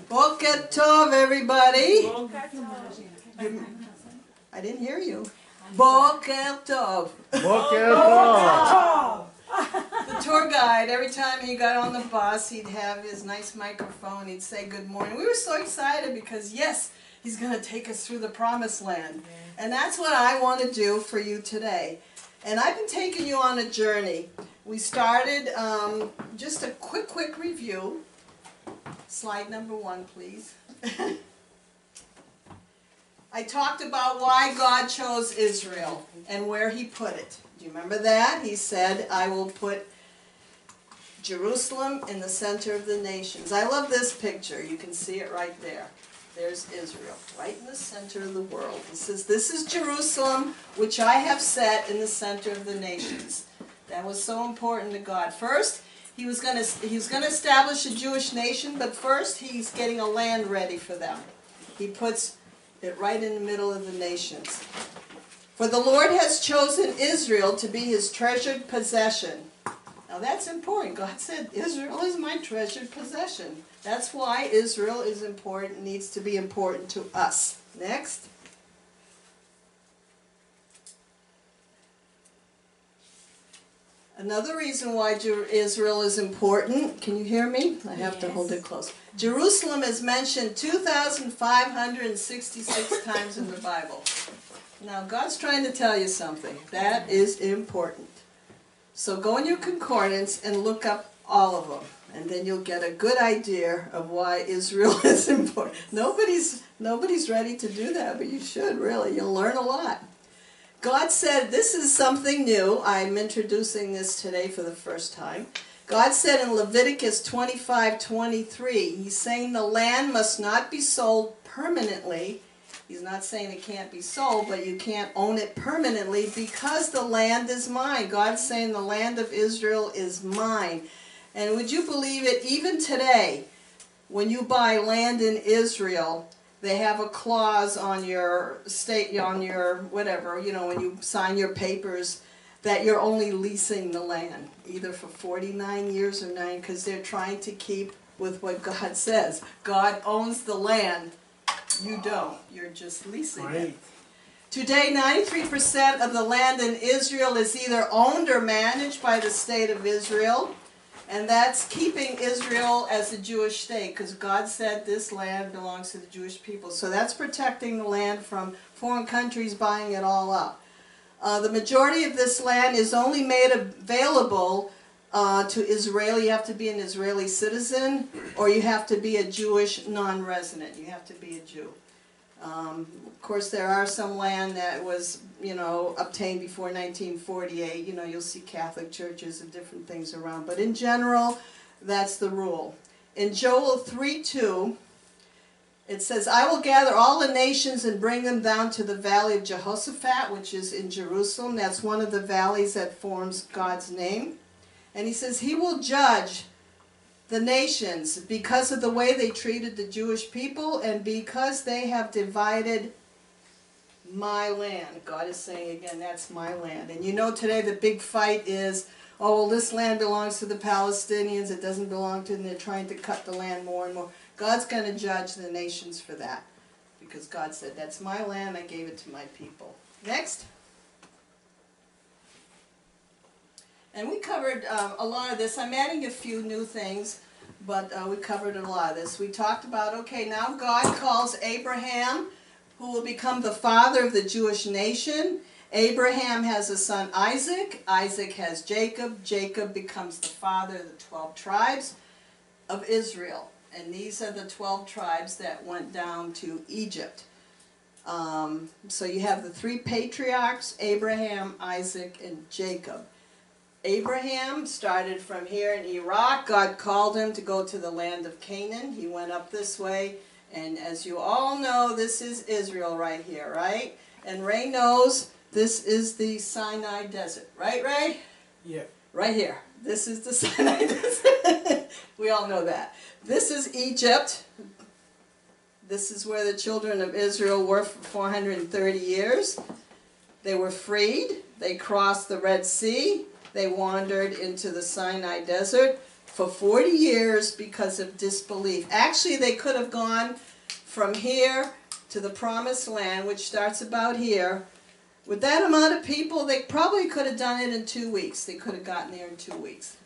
Boker Tov, everybody. I didn't hear you. Boker Tov. Boker Tov. The tour guide, every time he got on the bus, he'd have his nice microphone. He'd say good morning. We were so excited because, yes, he's going to take us through the promised land. And that's what I want to do for you today. And I've been taking you on a journey. We started, just a quick review. Slide number 1, please. I talked about why God chose Israel and where He put it. Do you remember that? He said, I will put Jerusalem in the center of the nations. I love this picture. You can see it right there. There's Israel, right in the center of the world. He says, this is Jerusalem, which I have set in the center of the nations. That was so important to God. First, He was going to establish a Jewish nation, but first He's getting a land ready for them. He puts it right in the middle of the nations. For the Lord has chosen Israel to be His treasured possession. Now that's important. God said, Israel is my treasured possession. That's why Israel is important, needs to be important to us. Next. Another reason why Israel is important, can you hear me? I have to hold it close. Jerusalem is mentioned 2,566 times in the Bible. Now God's trying to tell you something. That is important. So go in your concordance and look up all of them. And then you'll get a good idea of why Israel is important. Nobody's ready to do that, but you should really. You'll learn a lot. God said, this is something new. I'm introducing this today for the first time. God said in Leviticus 25:23, He's saying the land must not be sold permanently. He's not saying it can't be sold, but you can't own it permanently because the land is mine. God's saying the land of Israel is mine. And would you believe it, even today, when you buy land in Israel, they have a clause on your whatever, you know, when you sign your papers, that you're only leasing the land, either for 49 years or 9, because they're trying to keep with what God says. God owns the land. You don't. You're just leasing it. Today, 93% of the land in Israel is either owned or managed by the state of Israel. And that's keeping Israel as a Jewish state, because God said this land belongs to the Jewish people. So that's protecting the land from foreign countries buying it all up. The majority of this land is only made available to Israel. You have to be an Israeli citizen, or you have to be a Jewish non-resident. You have to be a Jew. Of course, there are some land that was, obtained before 1948. You'll see Catholic churches and different things around. But in general, that's the rule. In Joel 3:2, it says, I will gather all the nations and bring them down to the valley of Jehoshaphat, which is in Jerusalem. That's one of the valleys that forms God's name. And He says He will judge the nations because of the way they treated the Jewish people and because they have divided my land. God is saying again, that's my land. And today the big fight is, oh, well, this land belongs to the Palestinians, it doesn't belong to them, they're trying to cut the land more and more. God's going to judge the nations for that because God said, that's my land, I gave it to my people. Next. And we covered a lot of this. I'm adding a few new things, but we covered a lot of this. We talked about, okay, now God calls Abraham, who will become the father of the Jewish nation. Abraham has a son, Isaac. Isaac has Jacob. Jacob becomes the father of the 12 tribes of Israel. And these are the 12 tribes that went down to Egypt. So you have the 3 patriarchs, Abraham, Isaac, and Jacob. Abraham started from here in Iraq. God called him to go to the land of Canaan. He went up this way. And as you all know, this is Israel right here, right? And Ray knows this is the Sinai Desert. Right, Ray? Yeah. Right here. This is the Sinai Desert. We all know that. This is Egypt. This is where the children of Israel were for 430 years. They were freed. They crossed the Red Sea. They wandered into the Sinai Desert. for 40 years because of disbelief. Actually, they could have gone from here to the Promised Land, which starts about here. With that amount of people, they probably could have done it in 2 weeks. They could have gotten there in 2 weeks.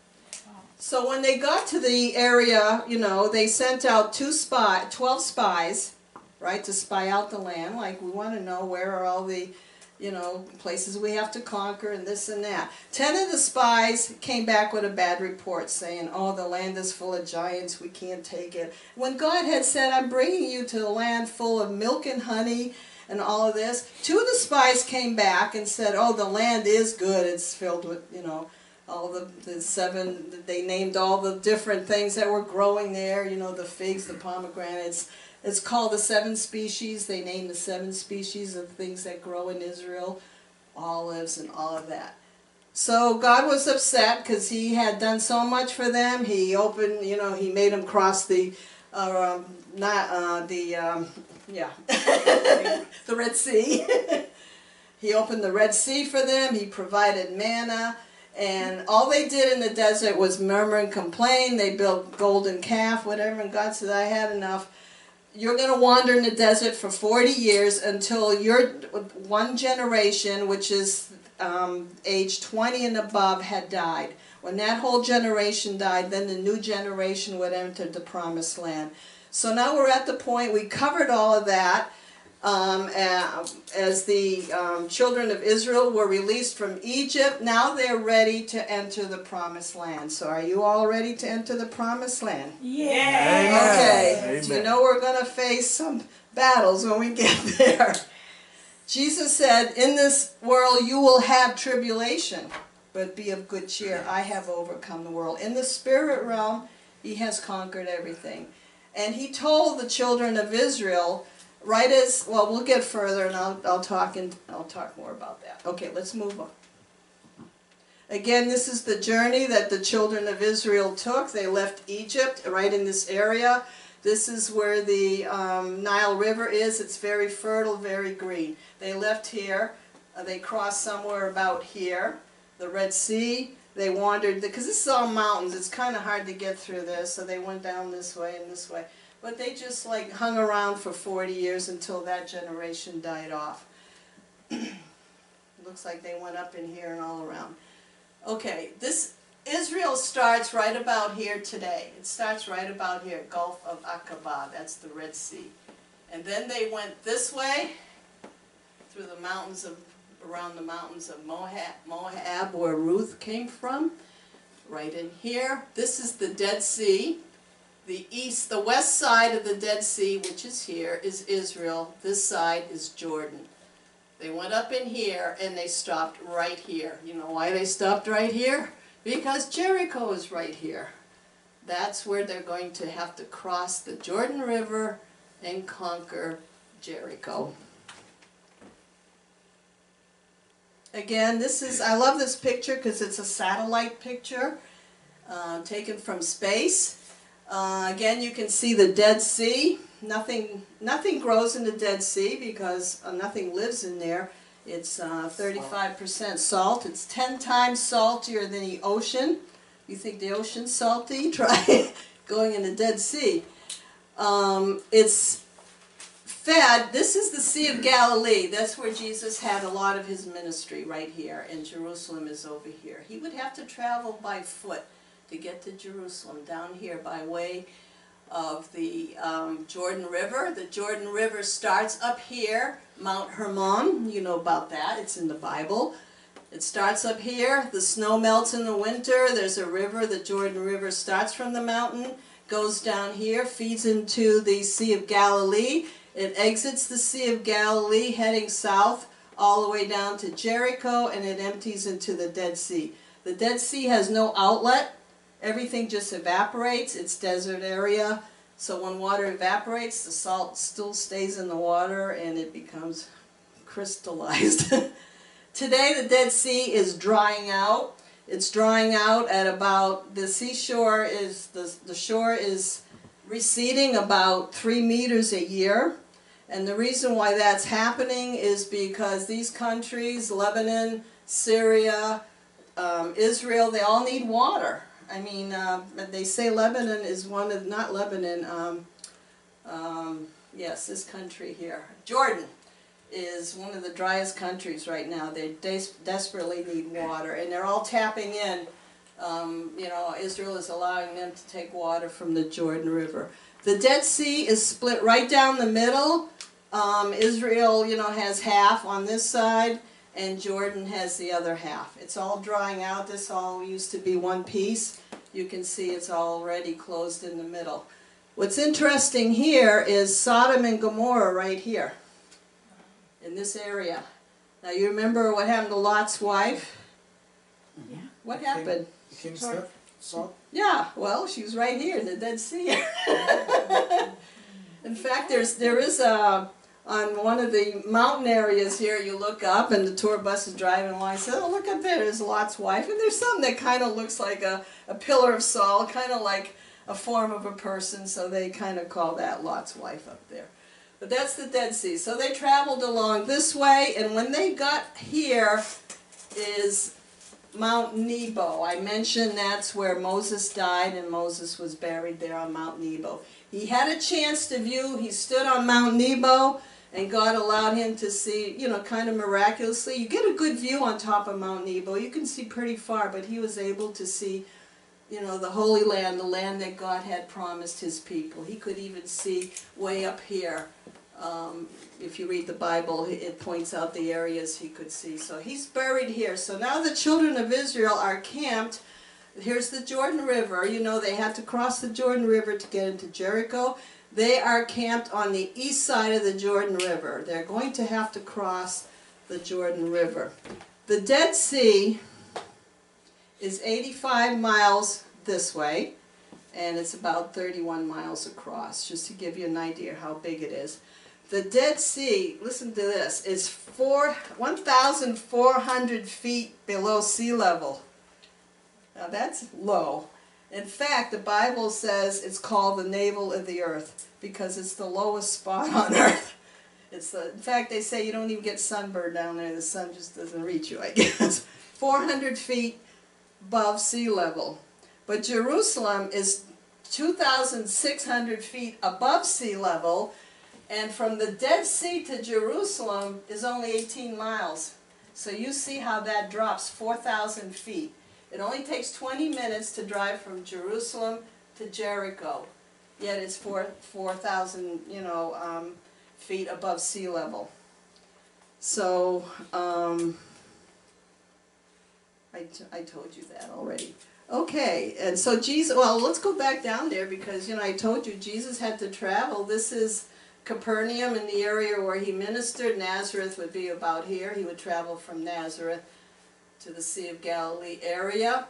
So when they got to the area, you know, they sent out 12 spies, right, to spy out the land. Like, we want to know where are all the, you know, places we have to conquer and this and that. 10 of the spies came back with a bad report saying, oh, the land is full of giants, we can't take it. When God had said, I'm bringing you to a land full of milk and honey and all of this, 2 of the spies came back and said, oh, the land is good, it's filled with, you know, all the 7, they named all the different things that were growing there, you know, the figs, the pomegranates. It's called the 7 species. They named the 7 species of things that grow in Israel, olives and all of that. So God was upset because he had done so much for them. He opened, you know, he made them cross the, the Red Sea. He opened the Red Sea for them. He provided manna. And all they did in the desert was murmur and complain. They built golden calf, whatever, and God said, I had enough. You're going to wander in the desert for 40 years until your one generation, which is age 20 and above, had died. When that whole generation died, then the new generation would enter the Promised Land. So now we're at the point, we covered all of that. As the children of Israel were released from Egypt, now they're ready to enter the Promised Land. So are you all ready to enter the Promised Land? Yeah. Okay. Amen. So you know we're going to face some battles when we get there. Jesus said, in this world you will have tribulation, but be of good cheer. I have overcome the world. In the spirit realm, he has conquered everything. And he told the children of Israel, right as, well, we'll get further and I'll talk more about that. Okay, let's move on. Again, this is the journey that the children of Israel took. They left Egypt, right in this area. This is where the Nile River is. It's very fertile, very green. They left here. They crossed somewhere about here. The Red Sea. They wandered, because this is all mountains. It's kind of hard to get through this, so they went down this way and this way. But they just like hung around for 40 years until that generation died off. Looks like they went up in here and all around. Okay, this Israel starts right about here today. It starts right about here, Gulf of Aqaba, that's the Red Sea. And then they went this way through the mountains of, around the mountains of Moab, where Ruth came from, right in here. This is the Dead Sea. The west side of the Dead Sea, which is here, is Israel. This side is Jordan. They went up in here and they stopped right here. You know why they stopped right here? Because Jericho is right here. That's where they're going to have to cross the Jordan River and conquer Jericho. Again, this is, I love this picture because it's a satellite picture taken from space. Again, you can see the Dead Sea. Nothing grows in the Dead Sea because nothing lives in there. It's 35% salt. It's 10 times saltier than the ocean. You think the ocean's salty? Try going in the Dead Sea. It's fed. This is the Sea of Galilee. That's where Jesus had a lot of his ministry, right here. And Jerusalem is over here. He would have to travel by foot to get to Jerusalem, down here by way of the Jordan River. The Jordan River starts up here, Mount Hermon. You know about that. It's in the Bible. It starts up here. The snow melts in the winter. There's a river. The Jordan River starts from the mountain, goes down here, feeds into the Sea of Galilee. It exits the Sea of Galilee, heading south all the way down to Jericho, and it empties into the Dead Sea. The Dead Sea has no outlet. Everything just evaporates. It's desert area. So when water evaporates, the salt still stays in the water and it becomes crystallized. Today the Dead Sea is drying out. It's drying out at about, the seashore is, the shore is receding about 3 meters a year. And the reason why that's happening is because these countries, Lebanon, Syria, Israel, they all need water. I mean, they say Lebanon is one of, not Lebanon, yes, this country here, Jordan is one of the driest countries right now. They desperately need water, and they're all tapping in. You know, Israel is allowing them to take water from the Jordan River. The Dead Sea is split right down the middle. Israel, you know, has half on this side, and Jordan has the other half. It's all drying out. This all used to be one piece. You can see it's already closed in the middle. What's interesting here is Sodom and Gomorrah right here, in this area. Now you remember what happened to Lot's wife? Yeah. What happened? King Salt? Yeah, well, she was right here in the Dead Sea. In fact, there is a, on one of the mountain areas here, you look up and the tour bus is driving along. I said, oh, look up there, there's Lot's wife. And there's something that kind of looks like a pillar of salt, kind of like a form of a person, so they kind of call that Lot's wife up there. But that's the Dead Sea. So they traveled along this way, and when they got here is Mount Nebo. I mentioned that's where Moses died, and Moses was buried there on Mount Nebo. He had a chance to view. He stood on Mount Nebo, and God allowed him to see, you know, kind of miraculously. You get a good view on top of Mount Nebo. You can see pretty far, but he was able to see, you know, the Holy Land, the land that God had promised his people. He could even see way up here. If you read the Bible, it points out the areas he could see. So he's buried here. So now the children of Israel are camped. Here's the Jordan River. You know, they had to cross the Jordan River to get into Jericho. They are camped on the east side of the Jordan River. They're going to have to cross the Jordan River. The Dead Sea is 85 miles this way, and it's about 31 miles across, just to give you an idea how big it is. The Dead Sea, listen to this, is 1,400 feet below sea level. Now that's low. In fact, the Bible says it's called the navel of the earth because it's the lowest spot on earth. In fact, they say you don't even get sunburned down there. The sun just doesn't reach you, I guess. 400 feet above sea level. But Jerusalem is 2,600 feet above sea level, and from the Dead Sea to Jerusalem is only 18 miles. So you see how that drops 4,000 feet. It only takes 20 minutes to drive from Jerusalem to Jericho, yet it's 4,000, you know, feet above sea level. So I told you that already. Okay, and so Jesus, well, let's go back down there because, you know, I told you Jesus had to travel. This is Capernaum, in the area where he ministered. Nazareth would be about here. He would travel from Nazareth to the Sea of Galilee area.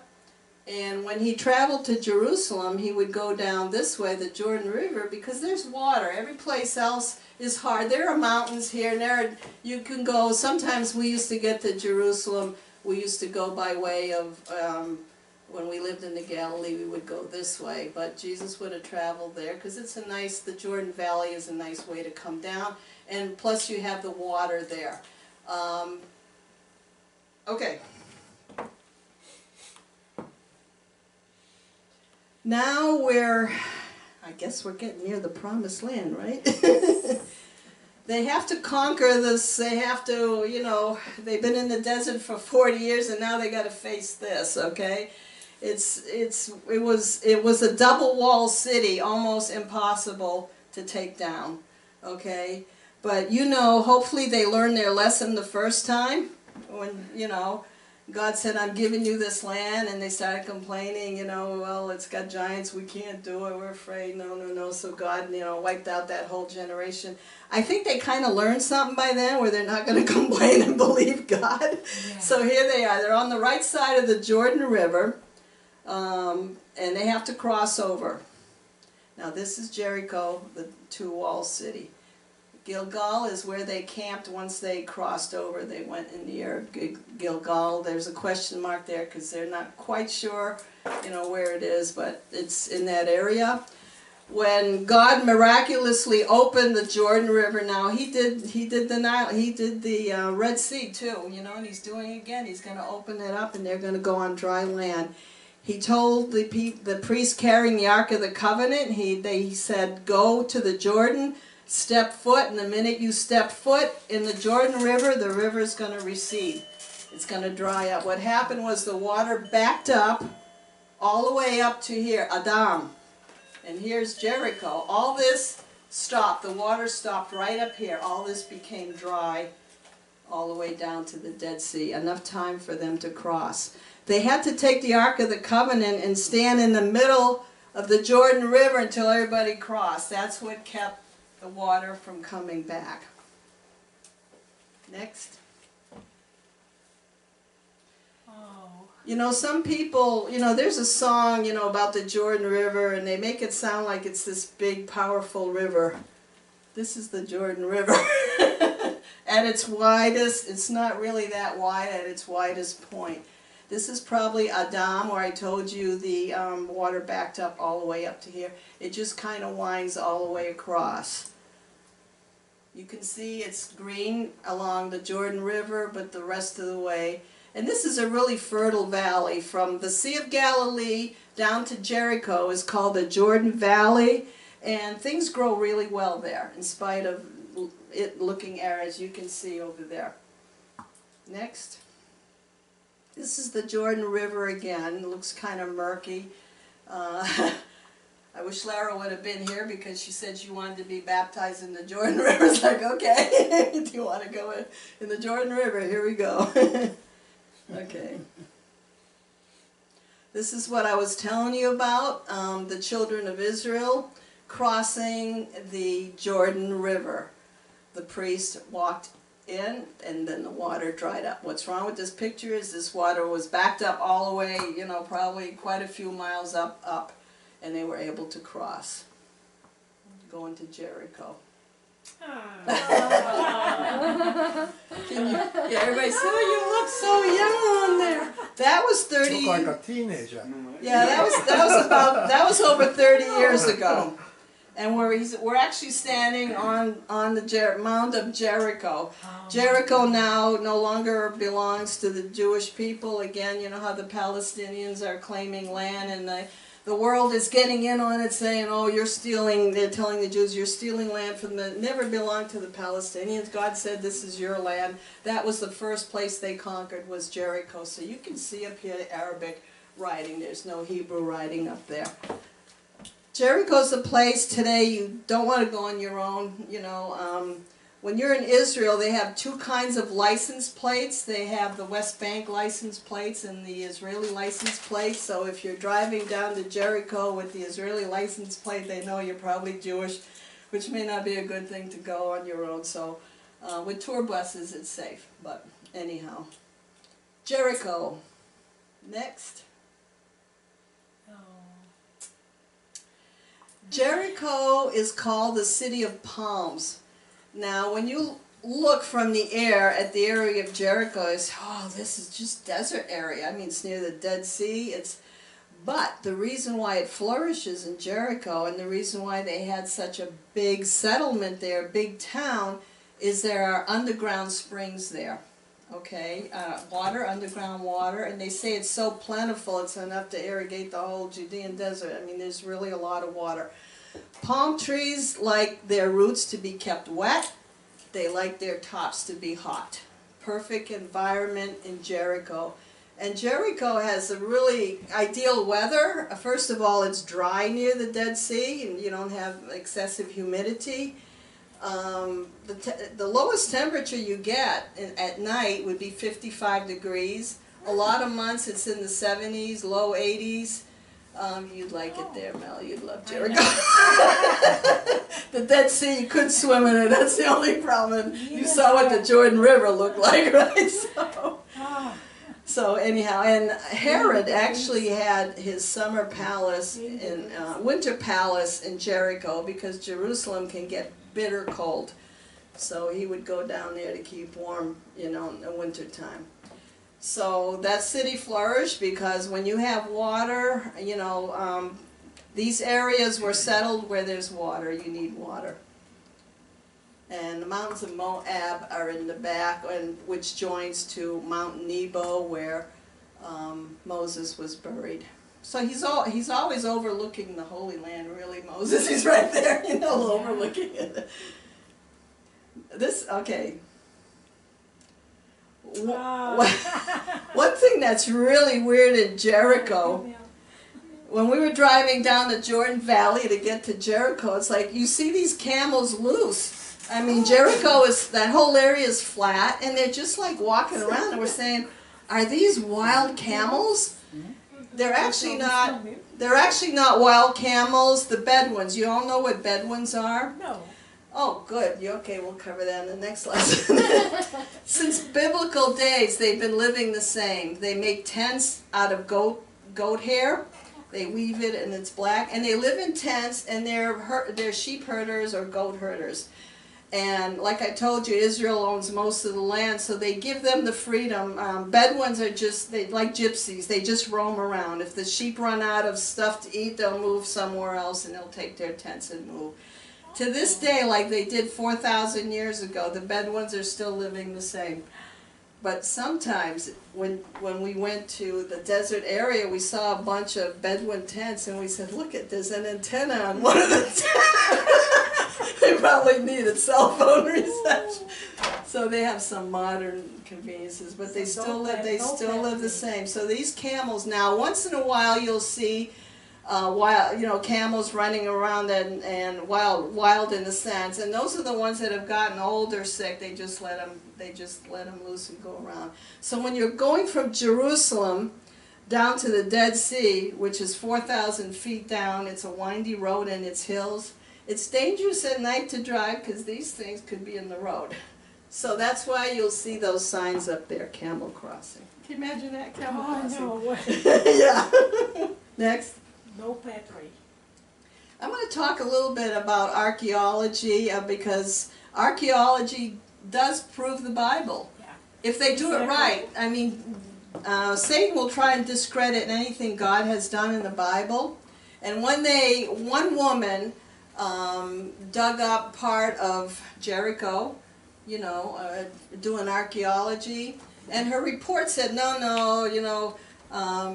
And when he traveled to Jerusalem, he would go down this way, the Jordan River, because there's water. Every place else is hard. There are mountains here, and you can go. Sometimes we used to get to Jerusalem. We used to go by way of, when we lived in the Galilee, we would go this way. But Jesus would have traveled there because it's a nice, the Jordan Valley is a nice way to come down. And plus you have the water there. Okay. Now I guess we're getting near the promised land, right? They have to conquer this, they have to, you know, they've been in the desert for 40 years and now they got to face this, okay? It was a double wall city, almost impossible to take down, okay? But you know, hopefully they learned their lesson the first time when, you know, God said, I'm giving you this land, and they started complaining, you know, well, it's got giants, we can't do it, we're afraid, no. So God, you know, wiped out that whole generation. I think they kind of learned something by then where they're not going to complain and believe God. Yeah. So here they are. They're on the right side of the Jordan River, and they have to cross over. Now this is Jericho, the two-wall city. Gilgal is where they camped once they crossed over. They went in the air of Gilgal. There's a question mark there because they're not quite sure, you know, where it is, but it's in that area. When God miraculously opened the Jordan River, now he did the Nile, he did the Red Sea too, you know, and he's doing it again. He's going to open it up, and they're going to go on dry land. he told the priest carrying the Ark of the Covenant, he said, go to the Jordan, step foot, and the minute you step foot in the Jordan River, the river is going to recede. It's going to dry up. What happened was the water backed up all the way up to here, Adam. And here's Jericho. All this stopped. The water stopped right up here. All this became dry all the way down to the Dead Sea. Enough time for them to cross. They had to take the Ark of the Covenant and stand in the middle of the Jordan River until everybody crossed. That's what kept the water from coming back. Next. You know, some people, you know, there's a song, you know, about the Jordan River, and they make it sound like it's this big, powerful river. This is the Jordan River. At its widest, it's not really that wide at its widest point. This is probably Adam, where I told you the water backed up all the way up to here. It just kind of winds all the way across. You can see it's green along the Jordan River, but the rest of the way. And this is a really fertile valley. From the Sea of Galilee down to Jericho is called the Jordan Valley. And things grow really well there, in spite of it looking arid, as you can see over there. Next. This is the Jordan River again. It looks kind of murky. I wish Lara would have been here because she said she wanted to be baptized in the Jordan River. It's like, okay, do you want to go in the Jordan River? Here we go. Okay. This is what I was telling you about, the children of Israel crossing the Jordan River. The priest walked in and then the water dried up. What's wrong with this picture is this water was backed up all the way, you know, probably quite a few miles up, and they were able to cross, going to Jericho. Can you, yeah, everybody said, oh, you look so young there. That was 30. You look like a teenager. Yeah, that was over 30 years ago. And we're actually standing on the Mount of Jericho. Jericho now no longer belongs to the Jewish people. Again, you know how the Palestinians are claiming land, and the world is getting in on it, saying, oh, you're stealing, they're telling the Jews, you're stealing land from the, never belonged to the Palestinians. God said, this is your land. That was the first place they conquered, was Jericho. So you can see up here Arabic writing. There's no Hebrew writing up there. Jericho's a place today you don't want to go on your own. You know, when you're in Israel, they have two kinds of license plates. They have the West Bank license plates and the Israeli license plate. So if you're driving down to Jericho with the Israeli license plate, they know you're probably Jewish, which may not be a good thing to go on your own. So with tour buses, it's safe. But anyhow, Jericho. Next. Jericho is called the City of Palms. Now, when you look from the air at the area of Jericho, it's, oh, this is just desert area. I mean, it's near the Dead Sea. But the reason why it flourishes in Jericho and the reason why they had such a big settlement there, big town, is there are underground springs there. Okay, water, underground water, and they say it's so plentiful it's enough to irrigate the whole Judean desert. I mean, there's really a lot of water. Palm trees like their roots to be kept wet. They like their tops to be hot. Perfect environment in Jericho. And Jericho has a really ideal weather. First of all, it's dry near the Dead Sea, and you don't have excessive humidity. The lowest temperature you get at night would be 55 degrees. A lot of months it's in the 70s, low 80s. You'd like it there, Mel. You'd love Jericho. The Dead Sea, you couldn't swim in it. That's the only problem. You saw what the Jordan River looked like, right? So anyhow, and Herod actually had his summer palace, winter palace in Jericho, because Jerusalem can get bitter cold. So he would go down there to keep warm, you know, in the winter time. So that city flourished because when you have water, you know, these areas were settled where there's water. You need water. And the mountains of Moab are in the back, which joins to Mount Nebo, where Moses was buried. So he's always overlooking the Holy Land, really, Moses. He's right there, you know, overlooking it. This, okay. One thing that's really weird in Jericho, when we were driving down the Jordan Valley to get to Jericho, it's like you see these camels loose. I mean, Jericho is, that whole area is flat, and they're just like walking around, and we're saying, are these wild camels? They're actually not wild camels. The Bedouins, you all know what Bedouins are? No. Oh, good. Okay, we'll cover that in the next lesson. Since biblical days, they've been living the same. They make tents out of goat hair. They weave it, and it's black. And they live in tents, and they're sheep herders or goat herders. And like I told you, Israel owns most of the land, so they give them the freedom. Bedouins are like gypsies. They just roam around. If the sheep run out of stuff to eat, they'll move somewhere else, and they'll take their tents and move. To this day, like they did 4,000 years ago, the Bedouins are still living the same. But sometimes, when we went to the desert area, we saw a bunch of Bedouin tents, and we said, look, there's an antenna on one of the tents. They probably needed cell phone reception. So they have some modern conveniences, but they still live the same. So these camels, now once in a while you'll see camels running around and wild in a sense, and those are the ones that have gotten old or sick. They just let them loose and go around. So when you're going from Jerusalem down to the Dead Sea, which is 4,000 feet down, it's a windy road and it's hills. It's dangerous at night to drive because these things could be in the road. So that's why you'll see those signs up there, camel crossing. Can you imagine that, camel crossing? No. Yeah. Next. No battery. I'm going to talk a little bit about archaeology because archaeology does prove the Bible. Yeah. If they do it right. I mean, Satan will try and discredit anything God has done in the Bible. And one woman dug up part of Jericho, doing archaeology, and her report said, no,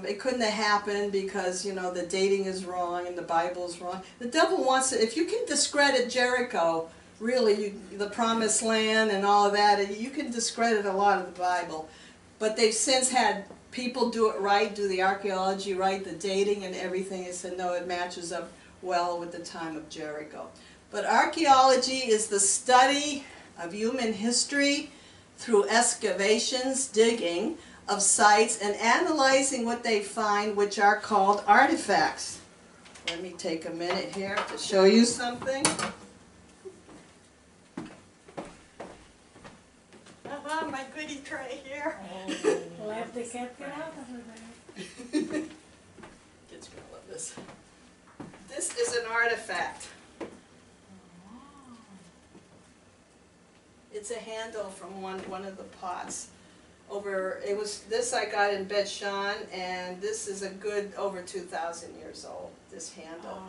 it couldn't have happened because, the dating is wrong and the Bible's wrong. The devil wants to, if you can discredit Jericho, really, the promised land and all of that, you can discredit a lot of the Bible. But they've since had people do it right, do the archaeology right, the dating and everything. They said, no, it matches up well with the time of Jericho. But archaeology is the study of human history through excavations, digging, of sites and analyzing what they find, which are called artifacts. Let me take a minute here to show you something. My goodie tray here. Let the cat get out of there. Kids gonna love this. This is an artifact. It's a handle from one of the pots. This I got in Bet Shan, and this is a good over 2,000 years old, this handle.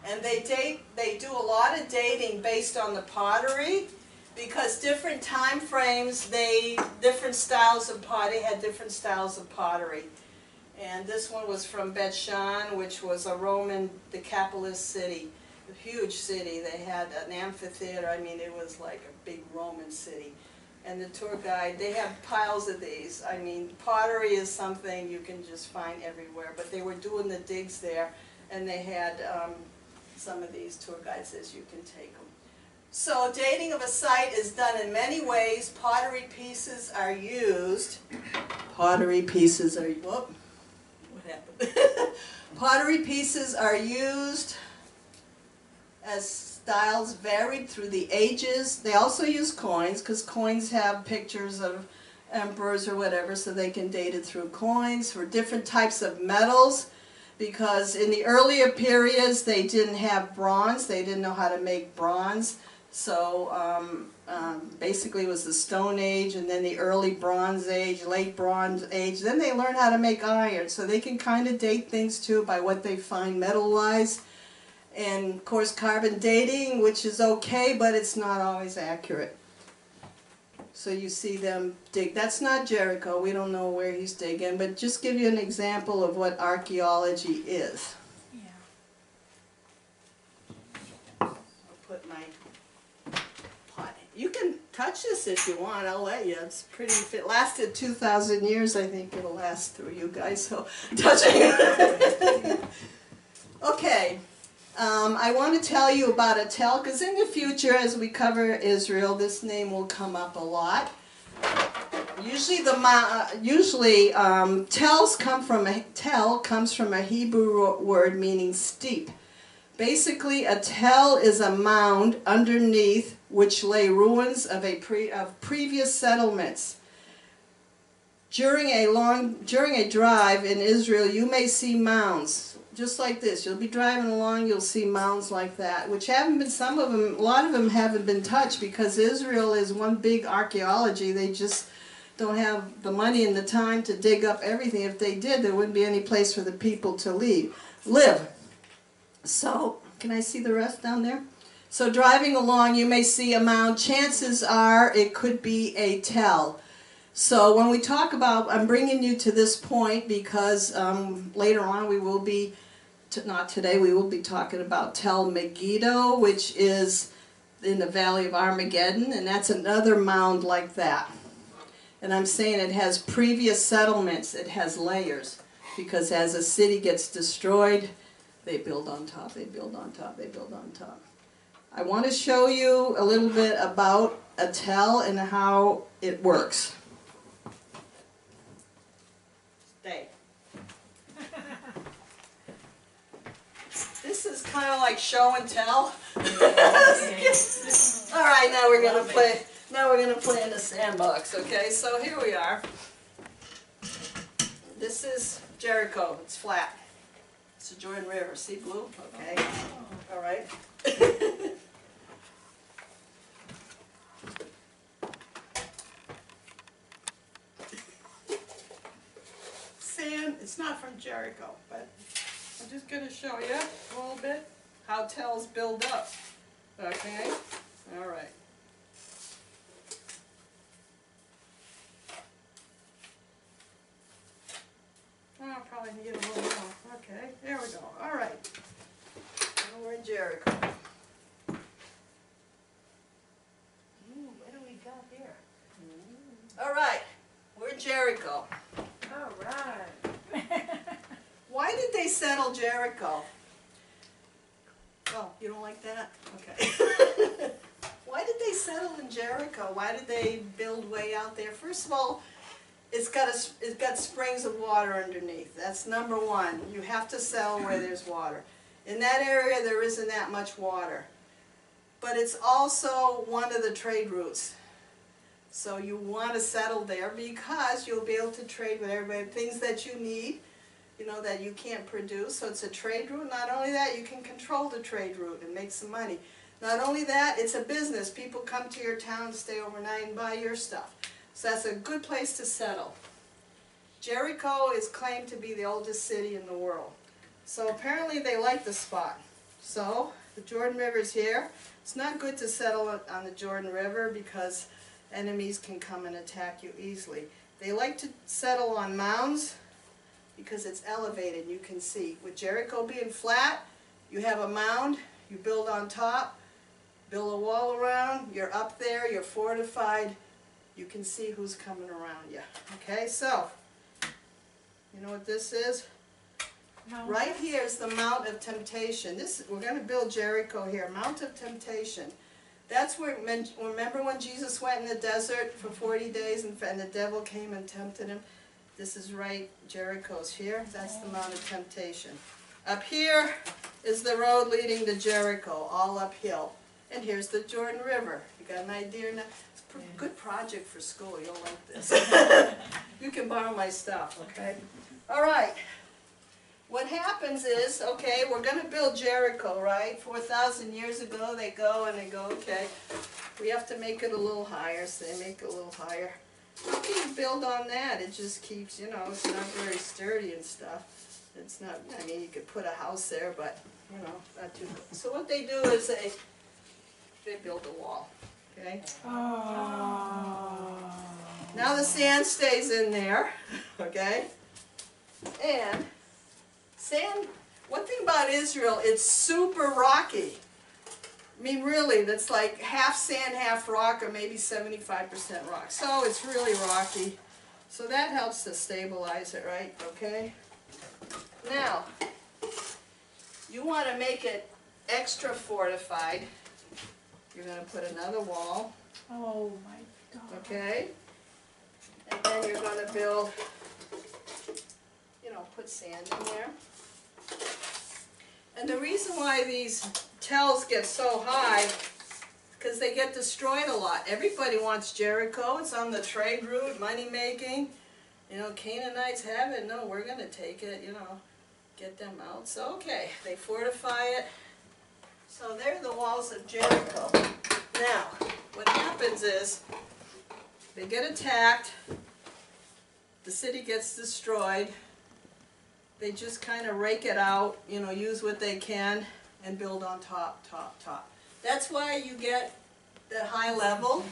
And they do a lot of dating based on the pottery, because different time frames, different styles of pottery had different styles of pottery. And this one was from Bet Shan, which was a Roman Decapolis city, a huge city. They had an amphitheater. I mean, it was like a big Roman city. And the tour guide, they have piles of these. I mean, pottery is something you can just find everywhere. But they were doing the digs there, and they had some of these tour guides says you can take them. So dating of a site is done in many ways. Pottery pieces are used. Pottery pieces are, whoop, what happened? Pottery pieces are used as styles varied through the ages. They also use coins, because coins have pictures of emperors or whatever, so they can date it through coins. For different types of metals, because in the earlier periods they didn't have bronze, they didn't know how to make bronze. So basically it was the Stone Age, and then the early Bronze Age, late Bronze Age. Then they learned how to make iron, so they can kind of date things too by what they find metal-wise. And of course carbon dating, which is okay, but it's not always accurate. So you see them dig. That's not Jericho. We don't know where he's digging, but just give you an example of what archaeology is. Yeah. I'll put my pot in. You can touch this if you want. I'll let you. It's pretty. If it lasted 2,000 years, I think it'll last through you guys. So touching it. Okay. I want to tell you about a tell, because in the future, as we cover Israel, this name will come up a lot. Usually, tell comes from a Hebrew word meaning steep. Basically, a tell is a mound underneath which lay ruins of previous settlements. During a drive in Israel, you may see mounds. Just like this, you'll be driving along, you'll see mounds like that, which haven't been, a lot of them haven't been touched because Israel is one big archaeology. They just don't have the money and the time to dig up everything. If they did, there wouldn't be any place for the people to live. So, can I see the rest down there? So driving along, you may see a mound. Chances are it could be a tell. So when we talk about, I'm bringing you to this point because later on we will be, not today, we will be talking about Tel Megiddo, which is in the Valley of Armageddon, and that's another mound like that. And I'm saying it has previous settlements, it has layers, because as a city gets destroyed, they build on top, they build on top, they build on top. I want to show you a little bit about a tell and how it works. Stay. This is kind of like show and tell. All right, now we're gonna play. Now we're gonna play in the sandbox. Okay, so here we are. This is Jericho. It's flat. It's the Jordan River. See blue? Okay. All right. Sand. It's not from Jericho, but I'm just going to show you a little bit how tells build up. Okay? All right. Oh, I'll probably need a little more. Okay, there we go. All right. Now we're in Jericho. Ooh, what do we got here? All right. We're in Jericho. All right. Why did they settle Jericho? Oh, you don't like that? Okay. Why did they settle in Jericho? Why did they build way out there? First of all, it's got springs of water underneath. That's number one. You have to settle where there's water. In that area, there isn't that much water. But it's also one of the trade routes. So you want to settle there because you'll be able to trade with everybody. Things that you need, you know, that you can't produce. So it's a trade route. Not only that, you can control the trade route and make some money. Not only that, it's a business. People come to your town, stay overnight, and buy your stuff. So that's a good place to settle. Jericho is claimed to be the oldest city in the world. So apparently they like the spot. So the Jordan River's here. It's not good to settle on the Jordan River because enemies can come and attack you easily. They like to settle on mounds because it's elevated, you can see. With Jericho being flat, you have a mound, you build on top, build a wall around, you're up there, you're fortified, you can see who's coming around you. Okay, so, you know what this is? Right here is the Mount of Temptation. We're going to build Jericho here, Mount of Temptation. That's where, remember when Jesus went in the desert for 40 days and the devil came and tempted him? This is right, Jericho's here. That's the Mount of Temptation. Up here is the road leading to Jericho, all uphill. And here's the Jordan River. You got an idea now? It's a good project for school. You'll like this. You can borrow my stuff, okay? All right. What happens is, okay, we're going to build Jericho, right? 4,000 years ago, they go and they go, okay, we have to make it a little higher, so they make it a little higher. How can you build on that? It just keeps, you know, it's not very sturdy and stuff. It's not, I mean, you could put a house there, but, you know, not too good. So what they do is they build a wall. Okay? Oh. Now the sand stays in there, okay? And sand, one thing about Israel, it's super rocky. I mean, really, that's like half sand, half rock, or maybe 75% rock. So it's really rocky. So that helps to stabilize it, right? Okay? Now, you want to make it extra fortified. You're going to put another wall, Oh my God. okay? And then you're going to build, you know, put sand in there. And the reason why these tells get so high, because they get destroyed a lot. Everybody wants Jericho. It's on the trade route, money making. You know, Canaanites have it. No, we're going to take it, you know, get them out. So, okay, they fortify it. So there are the walls of Jericho. Now, what happens is, they get attacked, the city gets destroyed, they just kind of rake it out, you know, use what they can, and build on top, top, top. That's why you get that high level.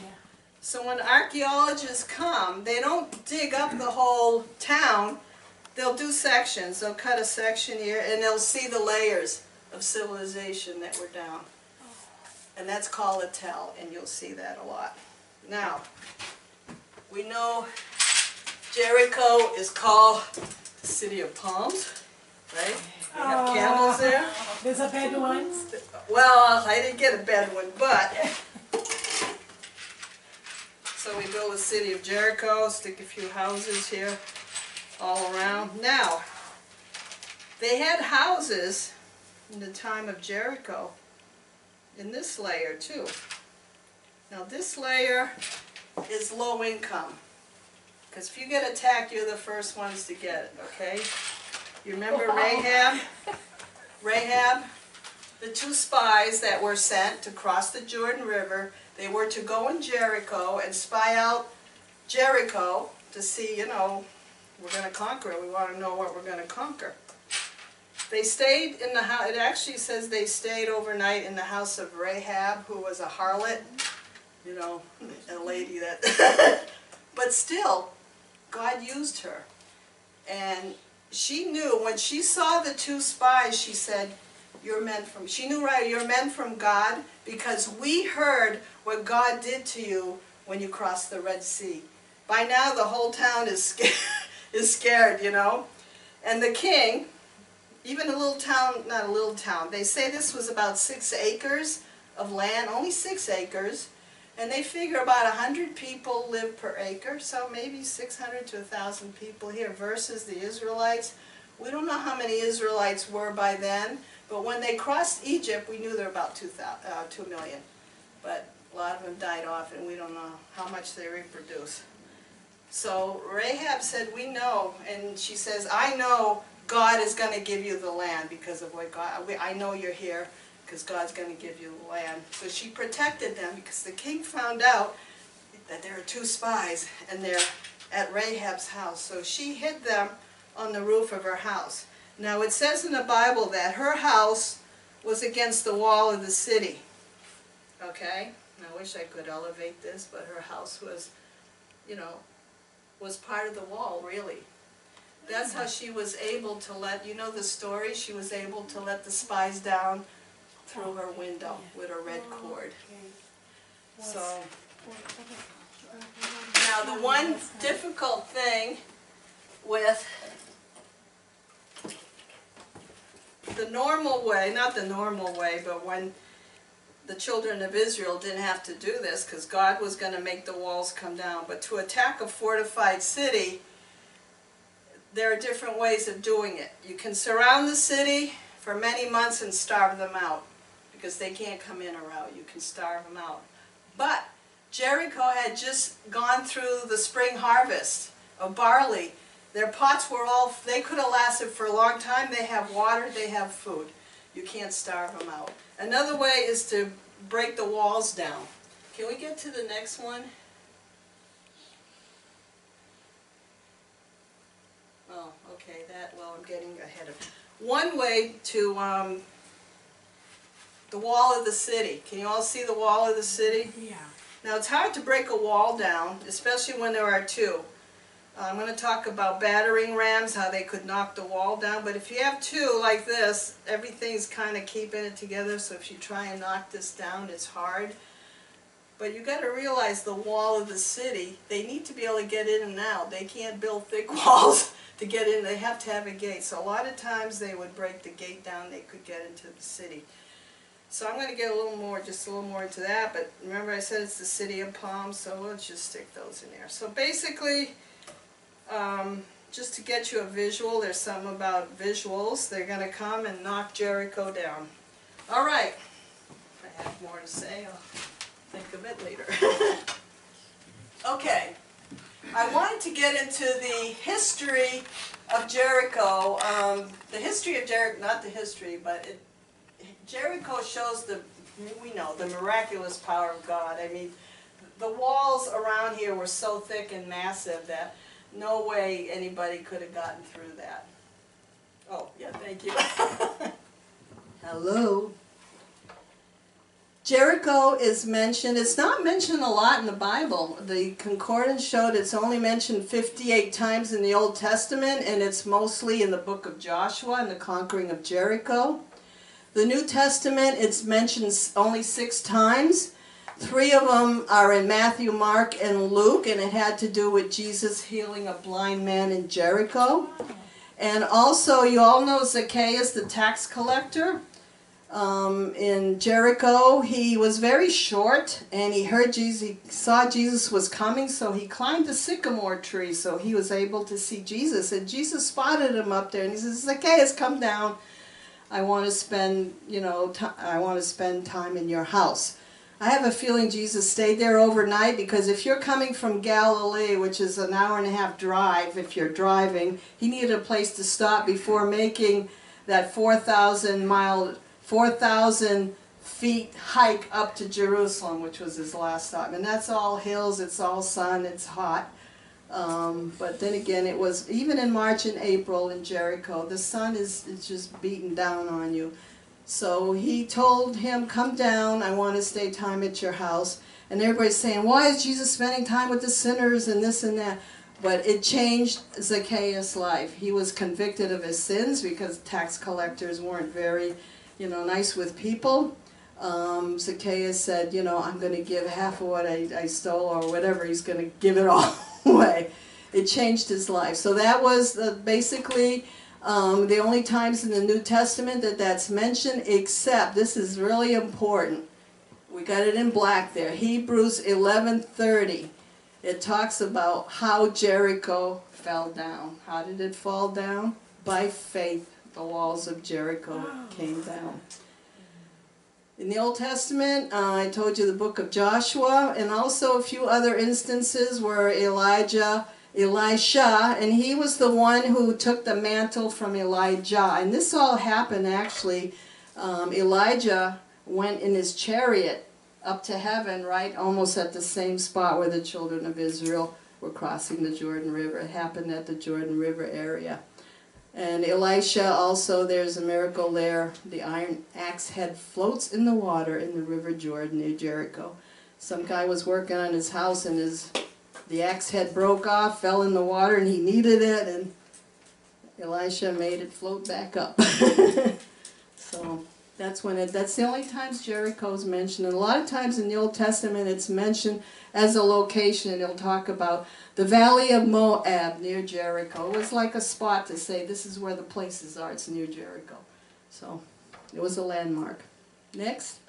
So when archaeologists come, they don't dig up the whole town, they'll do sections. They'll cut a section here, and they'll see the layers of civilization that were down. And that's called a tell, and you'll see that a lot. Now, we know Jericho is called the City of Palms, right? They have camels there. There's a bad one. Well, I didn't get a bad one, but... So we build a city of Jericho, stick a few houses here all around. Now, they had houses in the time of Jericho in this layer too. Now this layer is low income, because if you get attacked, you're the first ones to get it, okay? You remember Rahab? Rahab, the two spies that were sent to cross the Jordan River, they were to go in Jericho and spy out Jericho to see, you know, we're going to conquer it. We want to know what we're going to conquer. They stayed in the house. It actually says they stayed overnight in the house of Rahab, who was a harlot, you know, a lady that... But still, God used her. And she knew, when she saw the two spies, she said, you're men from... She knew, right, you're men from God, because we heard what God did to you when you crossed the Red Sea. By now, the whole town is scared, you know. And the king... Even a little town, not a little town, they say this was about 6 acres of land, only 6 acres, and they figure about 100 people live per acre, so maybe 600 to 1,000 people here versus the Israelites. We don't know how many Israelites were by then, but when they crossed Egypt, we knew there were about 2 million. But a lot of them died off, and we don't know how much they reproduce. So Rahab said, we know, and she says, I know God is going to give you the land because of what God, I know you're here because God's going to give you the land. So she protected them because the king found out that there are 2 spies and they're at Rahab's house. So she hid them on the roof of her house. Now it says in the Bible that her house was against the wall of the city. Okay? I wish I could elevate this, but her house was, you know, was part of the wall, really. That's how she was able to let, you know the story, she was able to let the spies down through her window with a red cord. So, now the one difficult thing with the normal way, not the normal way, but when the children of Israel didn't have to do this because God was going to make the walls come down, but to attack a fortified city, there are different ways of doing it. You can surround the city for many months and starve them out because they can't come in or out. You can starve them out. But Jericho had just gone through the spring harvest of barley. Their pots were all, they could have lasted for a long time. They have water, they have food. You can't starve them out. Another way is to break the walls down. Can we get to the next one? Oh, okay, well, I'm getting ahead of it. One way to, the wall of the city. Can you all see the wall of the city? Yeah. Now it's hard to break a wall down, especially when there are two. I'm going to talk about battering rams, how they could knock the wall down, but if you have two like this, everything's kind of keeping it together, so if you try and knock this down, it's hard. But you got to realize the wall of the city, they need to be able to get in and out. They can't build thick walls to get in, they have to have a gate. So a lot of times they would break the gate down, they could get into the city. So I'm going to get just a little more into that, but remember I said it's the city of palms, so let's just stick those in there. So basically, just to get you a visual, there's something about visuals. They're going to come and knock Jericho down. All right, if I have more to say, I'll think of it later. Okay, I wanted to get into the history of Jericho. The history of Jericho, not the history, but Jericho shows we know, the miraculous power of God. I mean, the walls around here were so thick and massive that no way anybody could have gotten through that. Oh, yeah, thank you. Hello. Jericho is mentioned. It's not mentioned a lot in the Bible. The concordance showed it's only mentioned 58 times in the Old Testament, and it's mostly in the book of Joshua and the conquering of Jericho. The New Testament, it's mentioned only 6 times. 3 of them are in Matthew, Mark, and Luke, and it had to do with Jesus healing a blind man in Jericho. And also, you all know Zacchaeus, the tax collector. In Jericho, he was very short, and he heard Jesus, he saw Jesus was coming, so he climbed a sycamore tree, so he was able to see Jesus. And Jesus spotted him up there, and he says, Zacchaeus, come down. I want to spend, I want to spend time in your house. I have a feeling Jesus stayed there overnight, because if you're coming from Galilee, which is an hour-and-a-half drive, if you're driving, he needed a place to stop before making that 4,000 feet hike up to Jerusalem, which was his last stop. And that's all hills, it's all sun, it's hot. But then again, it was, even in March and April in Jericho, the sun is just beating down on you. So he told him, come down, I want to stay time at your house. And everybody's saying, why is Jesus spending time with the sinners and this and that? But it changed Zacchaeus' life. He was convicted of his sins because tax collectors weren't very, nice with people. Zacchaeus said, I'm going to give half of what I stole, or whatever. He's going to give it all away. It changed his life. So that was basically the only times in the New Testament that's mentioned, except, this is really important, we got it in black there, Hebrews 11:30. It talks about how Jericho fell down. How did it fall down? By faith, the walls of Jericho came down. In the Old Testament, I told you the book of Joshua, and also a few other instances where Elisha, and he was the one who took the mantle from Elijah. And this all happened actually, Elijah went in his chariot up to heaven, right, almost at the same spot where the children of Israel were crossing the Jordan River. It happened at the Jordan River area. And Elisha also, there's a miracle there. The iron axe head floats in the water in the River Jordan near Jericho. Some guy was working on his house, and the axe head broke off, fell in the water, and he needed it, and Elisha made it float back up. So that's the only times Jericho's mentioned. And a lot of times in the Old Testament it's mentioned as a location, and it'll talk about the Valley of Moab near Jericho. It was like a spot to say this is where the places are. It's near Jericho. So it was a landmark. Next.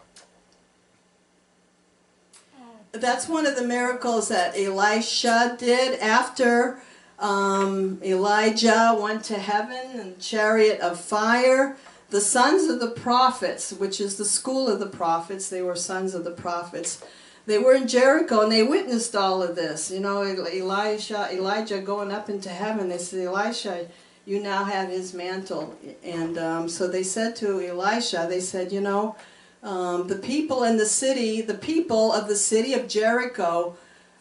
That's one of the miracles that Elisha did after Elijah went to heaven in a chariot of fire. The sons of the prophets, which is the school of the prophets, they were sons of the prophets. They were in Jericho, and they witnessed all of this. Elijah going up into heaven, they said, Elisha, you now have his mantle. And so they said to Elisha, they said, the people in the city, the people of the city of Jericho,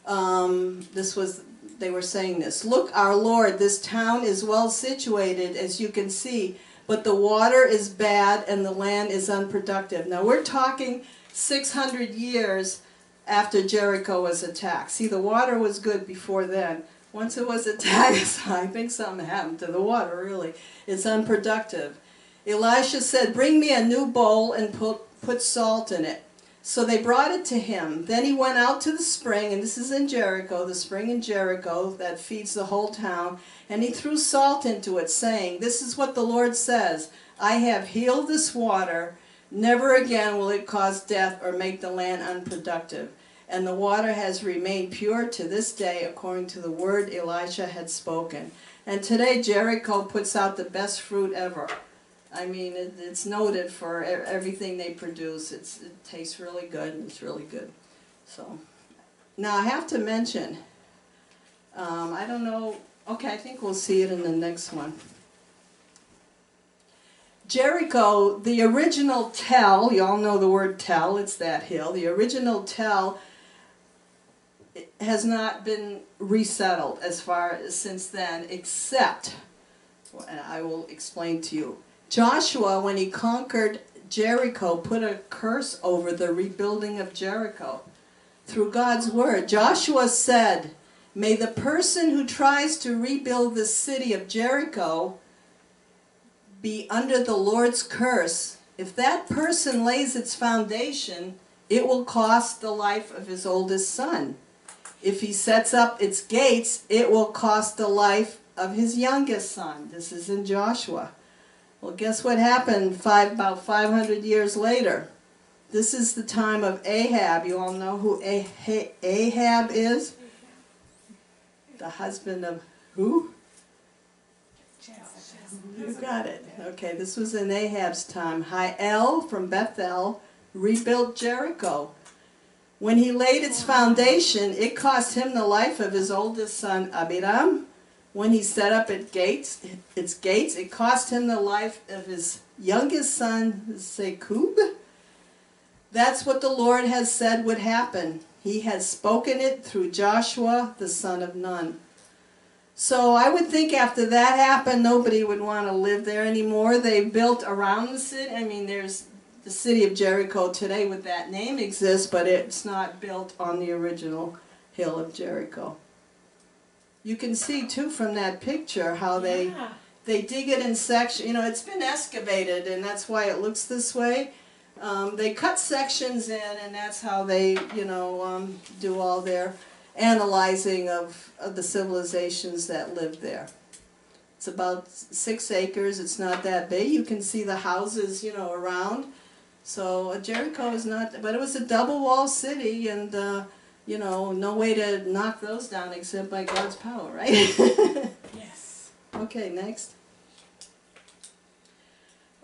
they were saying this, look, our Lord, this town is well situated, as you can see, but the water is bad and the land is unproductive. Now we're talking 600 years after Jericho was attacked. See, the water was good before then. Once it was attacked, I think something happened to the water, really. It's unproductive. Elisha said, "Bring me a new bowl and put salt in it." So they brought it to him. Then he went out to the spring, and this is in Jericho, the spring in Jericho that feeds the whole town, and he threw salt into it, saying, "This is what the Lord says, I have healed this water. Never again will it cause death or make the land unproductive." And the water has remained pure to this day, according to the word Elisha had spoken. And today Jericho puts out the best fruit ever. I mean, it's noted for everything they produce. It tastes really good, and it's really good. So, now I have to mention, I don't know, okay, I think we'll see it in the next one. Jericho, the original Tel, you all know the word Tel, it's that hill. The original Tel has not been resettled as far as since then, except, and I will explain to you, Joshua, when he conquered Jericho, put a curse over the rebuilding of Jericho through God's word. Joshua said, "May the person who tries to rebuild the city of Jericho be under the Lord's curse. If that person lays its foundation, it will cost the life of his oldest son. If he sets up its gates, it will cost the life of his youngest son." This is in Joshua. Well, guess what happened about 500 years later? This is the time of Ahab. You all know who Ahab is? The husband of who? You got it. Okay, this was in Ahab's time. Hiel from Bethel rebuilt Jericho. When he laid its foundation, it cost him the life of his oldest son, Abiram. When he set up its gates, it cost him the life of his youngest son, Sekub. That's what the Lord has said would happen. He has spoken it through Joshua, the son of Nun. So I would think after that happened, nobody would want to live there anymore. They built around the city. I mean, there's the city of Jericho today with that name exists, but it's not built on the original hill of Jericho. You can see too from that picture how they dig it in sections. You know, it's been excavated, and that's why it looks this way. They cut sections in, and that's how they, do all their analyzing of the civilizations that lived there. It's about 6 acres. It's not that big. You can see the houses, around. So Jericho is not, but it was a double-walled city, and no way to knock those down except by God's power, right? Yes. Okay, next.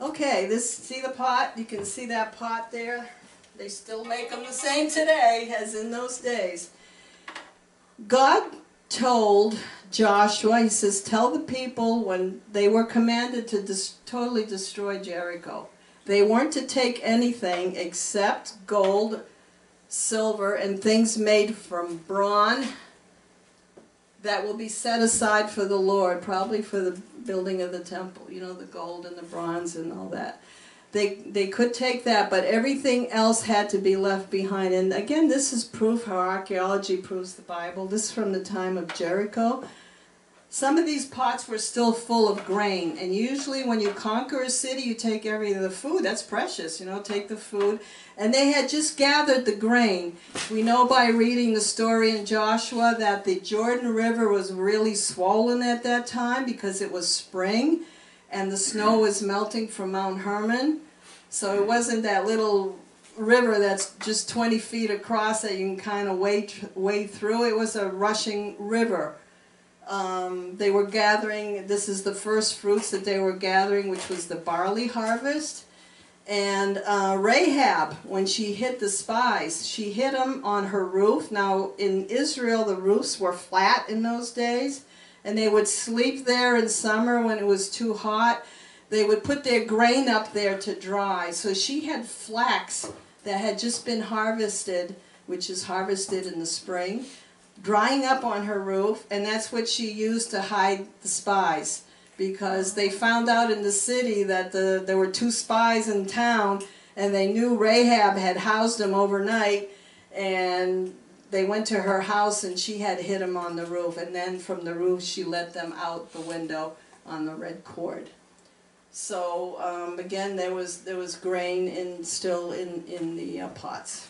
Okay, see the pot? You can see that pot there? They still make them the same today as in those days. God told Joshua, he says, tell the people when they were commanded to totally destroy Jericho. They weren't to take anything except gold, silver, and things made from bronze that will be set aside for the Lord, probably for the building of the temple, the gold and the bronze and all that. They could take that, but everything else had to be left behind. And again, this is proof how archaeology proves the Bible. This is from the time of Jericho. Some of these pots were still full of grain, and usually when you conquer a city, you take the food. That's precious, take the food. And they had just gathered the grain. We know by reading the story in Joshua that the Jordan River was really swollen at that time because it was spring, and the snow was melting from Mount Hermon. So it wasn't that little river that's just 20 feet across that you can kind of wade through. It was a rushing river. They were gathering, this is the first fruits that they were gathering, which was the barley harvest. And Rahab, when she hit the spies, she hit them on her roof. Now, in Israel, the roofs were flat in those days, and they would sleep there in summer when it was too hot. They would put their grain up there to dry. So she had flax that had just been harvested, which is harvested in the spring, drying up on her roof, and that's what she used to hide the spies, because they found out in the city that there were 2 spies in town, and they knew Rahab had housed them overnight, and they went to her house and she had hit them on the roof, and then from the roof she let them out the window on the red cord. So again, there was grain still in the pots.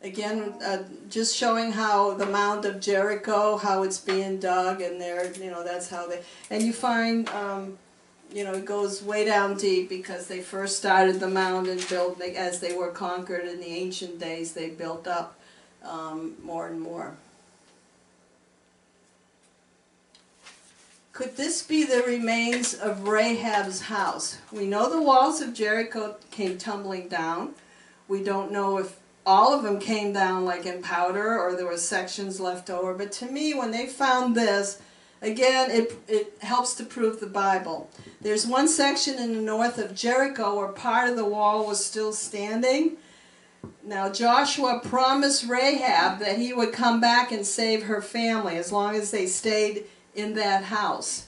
Again, just showing how the mound of Jericho, how it's being dug, and there, that's how they. And you find, it goes way down deep because they first started the mound and built as they were conquered in the ancient days. They built up more and more. Could this be the remains of Rahab's house? We know the walls of Jericho came tumbling down. We don't know if all of them came down like in powder or there were sections left over. But to me, when they found this, again, it helps to prove the Bible. There's one section in the north of Jericho where part of the wall was still standing. Now Joshua promised Rahab that he would come back and save her family as long as they stayed in that house.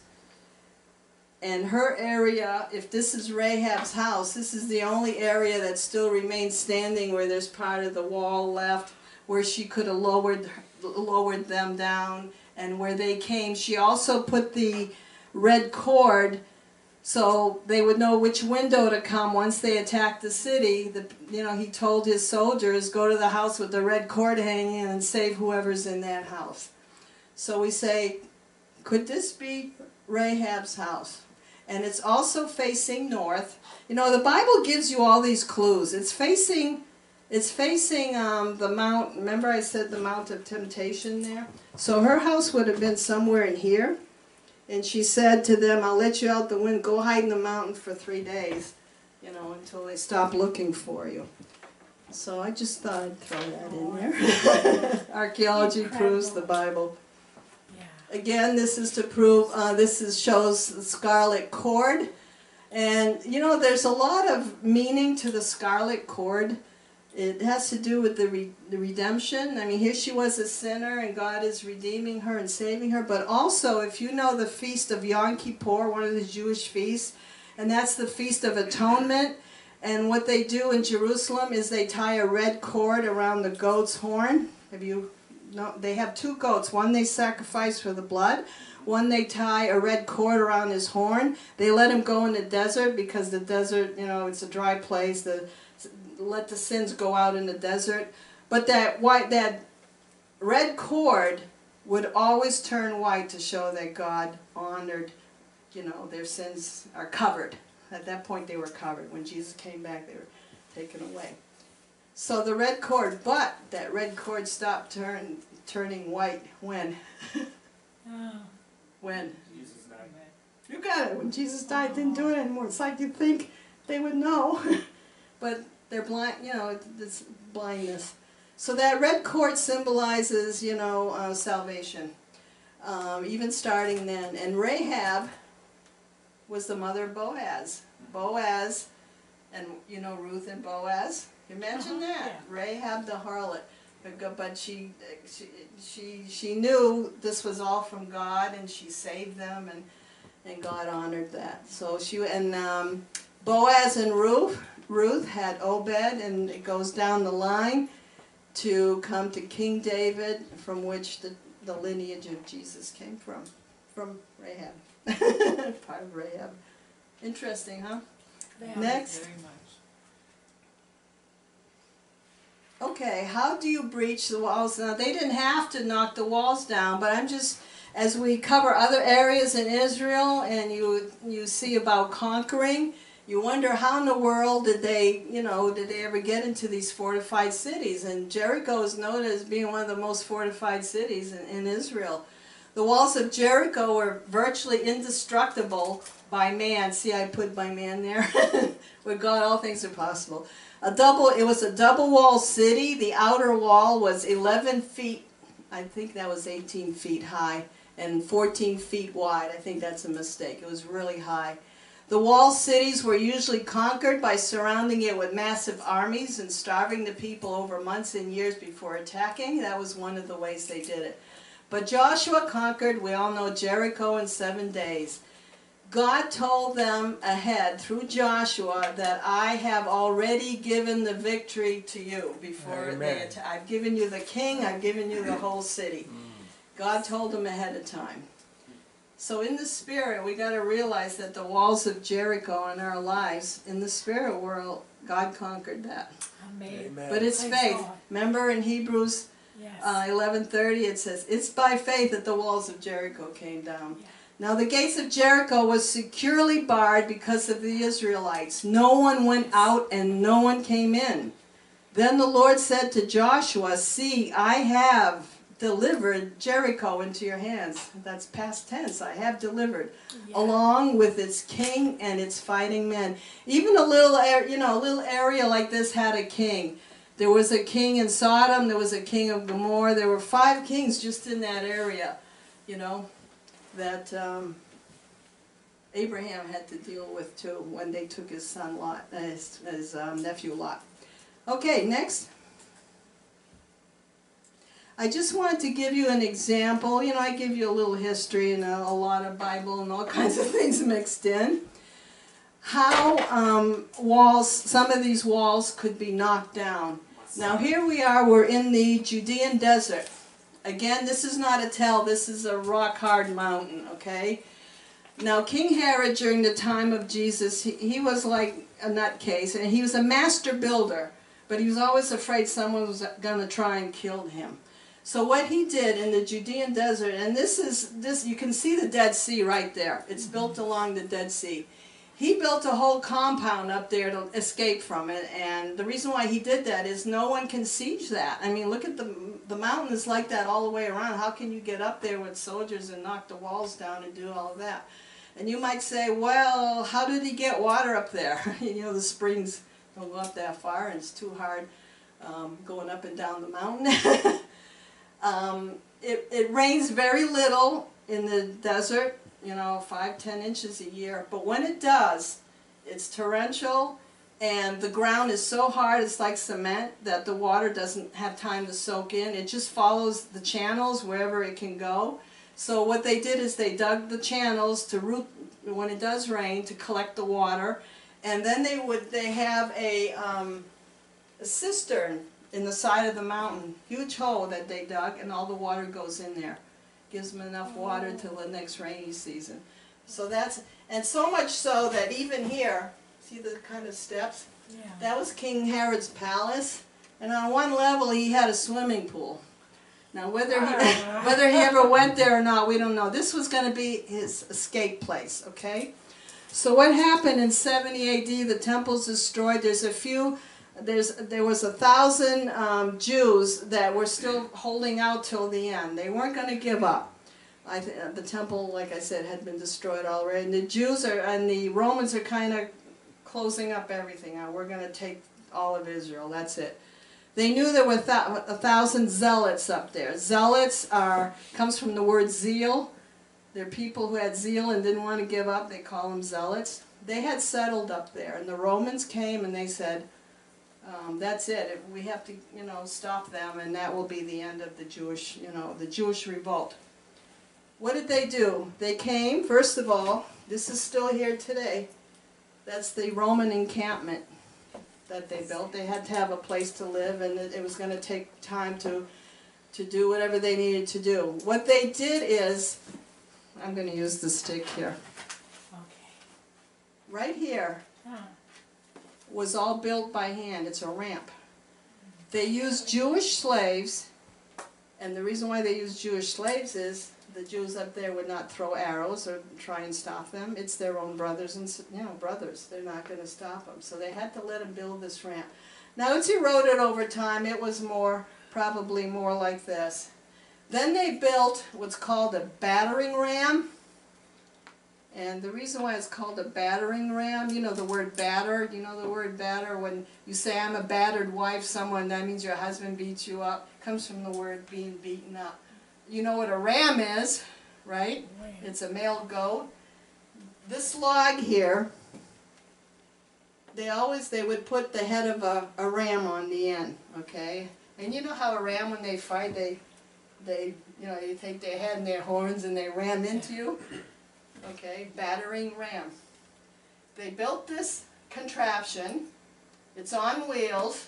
And her area, if this is Rahab's house, this is the only area that still remains standing where there's part of the wall left, where she could have lowered them down, and where they came. She also put the red cord so they would know which window to come once they attacked the city. He told his soldiers, go to the house with the red cord hanging and save whoever's in that house. So we say, could this be Rahab's house? And it's also facing north. The Bible gives you all these clues. It's facing the mount. Remember I said the Mount of Temptation there? So her house would have been somewhere in here. And she said to them, I'll let you out the wind. Go hide in the mountain for 3 days, until they stop looking for you. So I just thought I'd throw that in there. Archaeology proves the Bible. Again, this is to prove, shows the scarlet cord. And, there's a lot of meaning to the scarlet cord. It has to do with the redemption. I mean, here she was a sinner, and God is redeeming her and saving her. But also, if you know the Feast of Yom Kippur, one of the Jewish feasts, and that's the Feast of Atonement. And what they do in Jerusalem is they tie a red cord around the goat's horn. No, they have 2 goats. One they sacrifice for the blood. One they tie a red cord around his horn. They let him go in the desert because the desert, it's a dry place. Let the sins go out in the desert. But that red cord would always turn white to show that God honored, their sins are covered. At that point they were covered. When Jesus came back, they were taken away. So the red cord, but that red cord stopped turning white when? When? Jesus died. You got it. When Jesus died, didn't do it anymore. It's like you'd think they would know. But they're blind, it's blindness. So that red cord symbolizes, salvation. Even starting then. And Rahab was the mother of Boaz. Boaz, and Ruth and Boaz. Imagine that, yeah. Rahab the harlot, but she knew this was all from God, and she saved them, and God honored that. So Boaz and Ruth had Obed, and it goes down the line to come to King David, from which the lineage of Jesus came from Rahab, part of Rahab. Interesting, huh? Yeah. Next. Very much. Okay, how do you breach the walls? Now, they didn't have to knock the walls down, but as we cover other areas in Israel, and you see about conquering, you wonder how in the world did they ever get into these fortified cities? And Jericho is noted as being one of the most fortified cities in Israel. The walls of Jericho were virtually indestructible by man. See, I put by man there. With God, all things are possible. It was a double-walled city. The outer wall was 11 feet, I think that was 18 feet high, and 14 feet wide. I think that's a mistake. It was really high. The walled cities were usually conquered by surrounding it with massive armies and starving the people over months and years before attacking. That was one of the ways they did it. But Joshua conquered, we all know, Jericho in 7 days. God told them ahead through Joshua that I have already given the victory to you before Amen. I've given you the king, I've given you the whole city. God told them ahead of time. So in the spirit, we got to realize that the walls of Jericho in our lives, in the spirit world, God conquered that. Amen. Amen. But it's Praise faith. God. Remember in Hebrews Yes. 11:30, it says, it's by faith that the walls of Jericho came down. Yeah. Now the gates of Jericho was securely barred because of the Israelites. No one went out and no one came in. Then the Lord said to Joshua, see, I have delivered Jericho into your hands. That's past tense. I have delivered. Yeah. Along with its king and its fighting men. Even a little, a little area like this had a king. There was a king in Sodom. There was a king of Gomorrah. There were 5 kings just in that area, that Abraham had to deal with too when they took his son Lot, his nephew Lot. Okay, next. I just wanted to give you an example. I give you a little history and a lot of Bible and all kinds of things mixed in. How walls, some of these walls could be knocked down. Now here we are, we're in the Judean desert. Again, this is not a tell, this is a rock-hard mountain, okay? Now King Herod, during the time of Jesus, he was like a nutcase, and he was a master builder, but he was always afraid someone was going to try and kill him. So what he did in the Judean desert, and this you can see the Dead Sea right there. It's built along the Dead Sea. He built a whole compound up there to escape from it, and the reason why he did that is no one can siege that. I mean, look at the mountain is like that all the way around. How can you get up there with soldiers and knock the walls down and do all of that? And you might say, well, how did he get water up there? The springs don't go up that far, and it's too hard going up and down the mountain. It rains very little in the desert, 5-10 inches a year. But when it does, it's torrential, and the ground is so hard, it's like cement, that the water doesn't have time to soak in. It just follows the channels wherever it can go. So what they did is they dug the channels to root, when it does rain, to collect the water. And then they have a cistern in the side of the mountain, huge hole that they dug, and all the water goes in there. Gives them enough water till the next rainy season. So and so much so that even here, see the kind of steps? Yeah. That was King Herod's palace, and on one level he had a swimming pool. Now whether he ever went there or not, we don't know. This was going to be his escape place, okay? So what happened in 70 AD? The temple's destroyed. There was 1,000 Jews that were still holding out till the end. They weren't going to give up. The temple, like I said, had been destroyed already. And the Jews and the Romans are kind of closing up everything. Now we're going to take all of Israel. That's it. They knew there were 1,000 zealots up there. Zealots comes from the word zeal. They're people who had zeal and didn't want to give up. They call them zealots. They had settled up there, and the Romans came and they said, that's it. We have to, stop them, and that will be the end of the Jewish revolt. What did they do? They came, first of all, this is still here today. That's the Roman encampment that they built. They had to have a place to live, and it was going to take time to do whatever they needed to do. What they did is, I'm going to use the stick here. Okay. Right here was all built by hand. It's a ramp. They used Jewish slaves, and the reason why they used Jewish slaves is the Jews up there would not throw arrows or try and stop them. It's their own brothers and brothers. They're not going to stop them. So they had to let them build this ramp. Now it's eroded over time. It was probably more like this. Then they built what's called a battering ram. And the reason why it's called a battering ram, the word batter, the word batter, when you say I'm a battered wife, that means your husband beats you up, comes from the word being beaten up. You know what a ram is, right? It's a male goat. This log here, they would put the head of a ram on the end, okay? And you know how a ram, when they fight, they take their head and their horns and they ram into you? Okay, battering ram. They built this contraption. It's on wheels.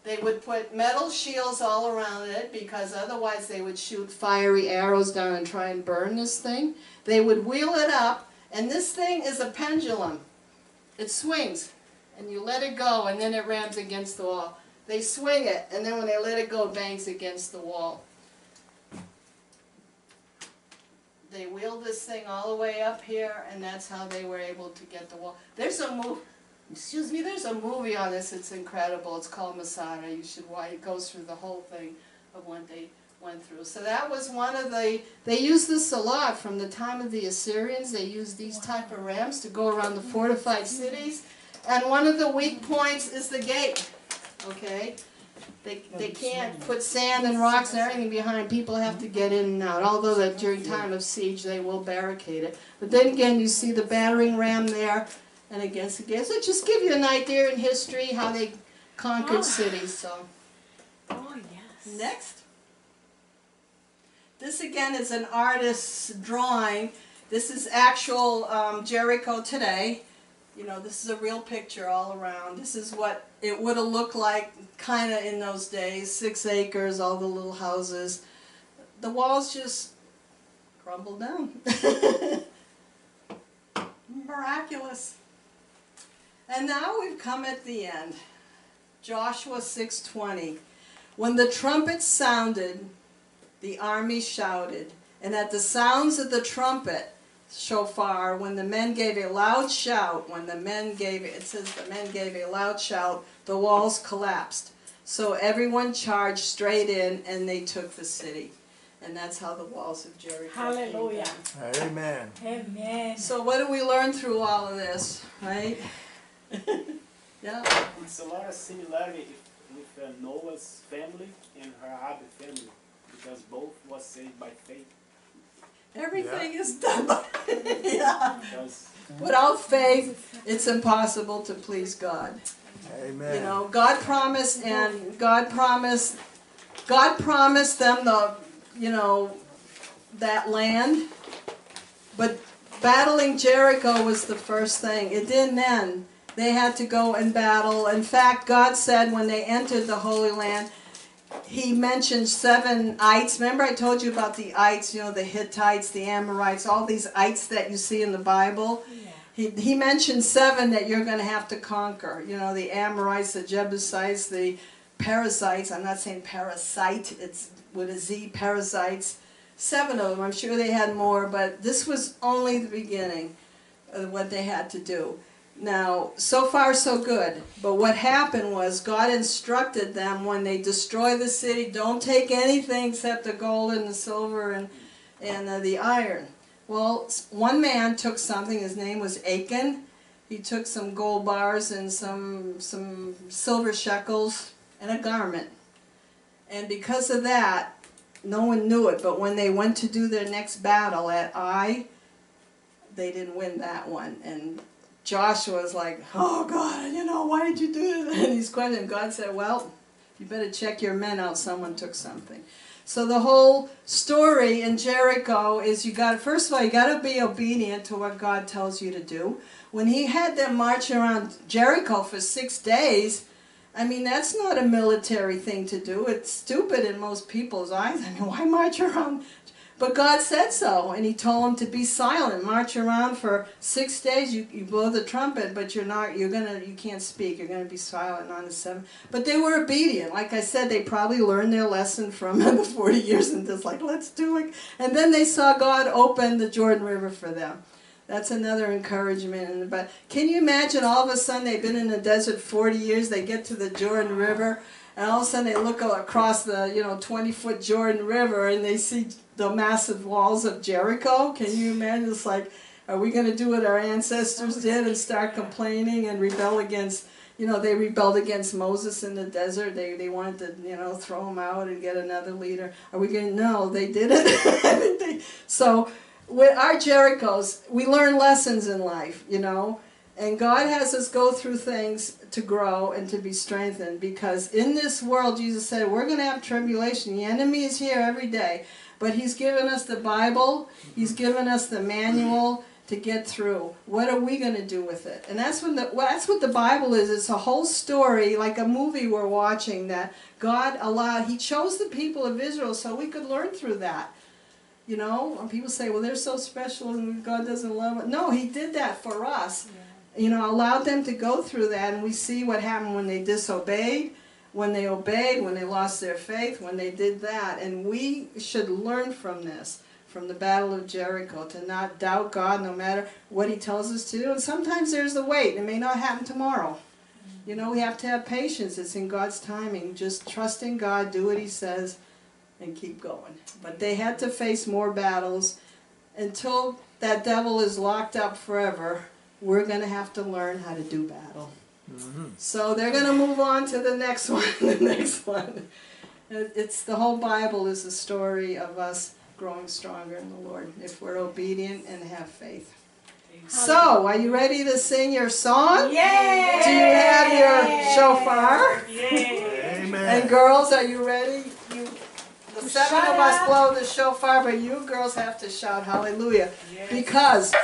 They would put metal shields all around it because otherwise they would shoot fiery arrows down and try and burn this thing. They would wheel it up, and this thing is a pendulum. It swings, and you let it go, and then it rams against the wall. They swing it, and then when they let it go, it bangs against the wall. They wheeled this thing all the way up here, and that's how they were able to get the wall. There's a there's a movie on this. It's incredible. It's called Masada. You should watch. It goes through the whole thing of what they went through. So that was one of the. They used this a lot from the time of the Assyrians. They used these type of rams to go around the fortified cities, and one of the weak points is the gate. Okay. They can't put sand and rocks and everything behind. People have to get in and out. Although that during time of siege they will barricade it. But then again, you see the battering ram there, and against the gates. So just give you an idea in history how they conquered cities. So. Oh, yes. Next. This again is an artist's drawing. This is actual Jericho today. You know, this is a real picture all around. This is what it would have looked like kind of in those days. 6 acres, all the little houses. The walls just crumbled down. Miraculous. And now we've come at the end. Joshua 6:20. When the trumpet sounded, the army shouted. And at the sounds of the trumpet, shofar, when the men gave a loud shout, it says the men gave a loud shout, the walls collapsed. So everyone charged straight in and they took the city. And that's how the walls of Jericho Hallelujah. came down. Amen. Amen. So what do we learn through all of this, right? Yeah. It's a lot of similarity with Noah's family and Rahab family, because both was saved by faith. Everything is done by yeah. Because Without faith, it's impossible to please God. Amen. You know, God promised them that land, but battling Jericho was the first thing. It didn't end. They had to go and battle. In fact, God said when they entered the Holy Land, He mentioned 7 ites. Remember I told you about the ites, you know, the Hittites, the Amorites, all these ites that you see in the Bible? Yeah. He mentioned 7 that you're going to have to conquer. You know, the Amorites, the Jebusites, the Perizzites. I'm not saying parasite, it's with a Z, Perizzites. 7 of them. I'm sure they had more, but this was only the beginning of what they had to do. Now, so far so good, but what happened was God instructed them when they destroy the city, don't take anything except the gold and the silver and the iron. Well, one man took something, his name was Achan. He took some gold bars and some silver shekels and a garment. And because of that, no one knew it, but when they went to do their next battle at Ai, they didn't win that one. And Joshua was like, oh God, you know, why did you do that? And he's questioning. God said, well, you better check your men out. Someone took something. So the whole story in Jericho is first of all, you got to be obedient to what God tells you to do. When he had them march around Jericho for 6 days, I mean, that's not a military thing to do. It's stupid in most people's eyes. I mean, why march around? But God said so, and he told them to be silent. March around for 6 days. You blow the trumpet, but you can't speak. You're gonna be silent on the 7th. But they were obedient. Like I said, they probably learned their lesson from the 40 years and just like, let's do it. And then they saw God open the Jordan River for them. That's another encouragement. But can you imagine all of a sudden they've been in the desert 40 years, they get to the Jordan River, and all of a sudden they look across the 20-foot Jordan River and they see the massive walls of Jericho? Can you imagine? It's like, are we going to do what our ancestors did and start complaining and rebel against, they rebelled against Moses in the desert. They wanted to, throw him out and get another leader. Are we going to? No, they did it. So with our Jerichos, we learn lessons in life, and God has us go through things to grow and to be strengthened, because in this world, Jesus said, we're going to have tribulation. The enemy is here every day. But he's given us the Bible, he's given us the manual, to get through. What are we going to do with it? And that's what the Bible is. It's a whole story, like a movie we're watching, that God allowed. He chose the people of Israel so we could learn through that. You know, and people say, well, they're so special and God doesn't love it. No, He did that for us. Yeah. You know, allowed them to go through that, and we see what happened when they disobeyed, when they obeyed, when they lost their faith, when they did that. And we should learn from this, from the Battle of Jericho, to not doubt God no matter what He tells us to do. And sometimes there's the wait. It may not happen tomorrow. You know, we have to have patience. It's in God's timing. Just trust in God, do what He says, and keep going. But they had to face more battles. Until that devil is locked up forever, we're going to have to learn how to do battle. Mm-hmm. So they're going to move on to the next one. The next one. It's the whole Bible is a story of us growing stronger in the Lord if we're obedient and have faith. So, are you ready to sing your song? Yay! Do you have your shofar? Yay! Amen. And girls, are you ready? The seven of us blow the shofar, but you girls have to shout hallelujah. Yes. Because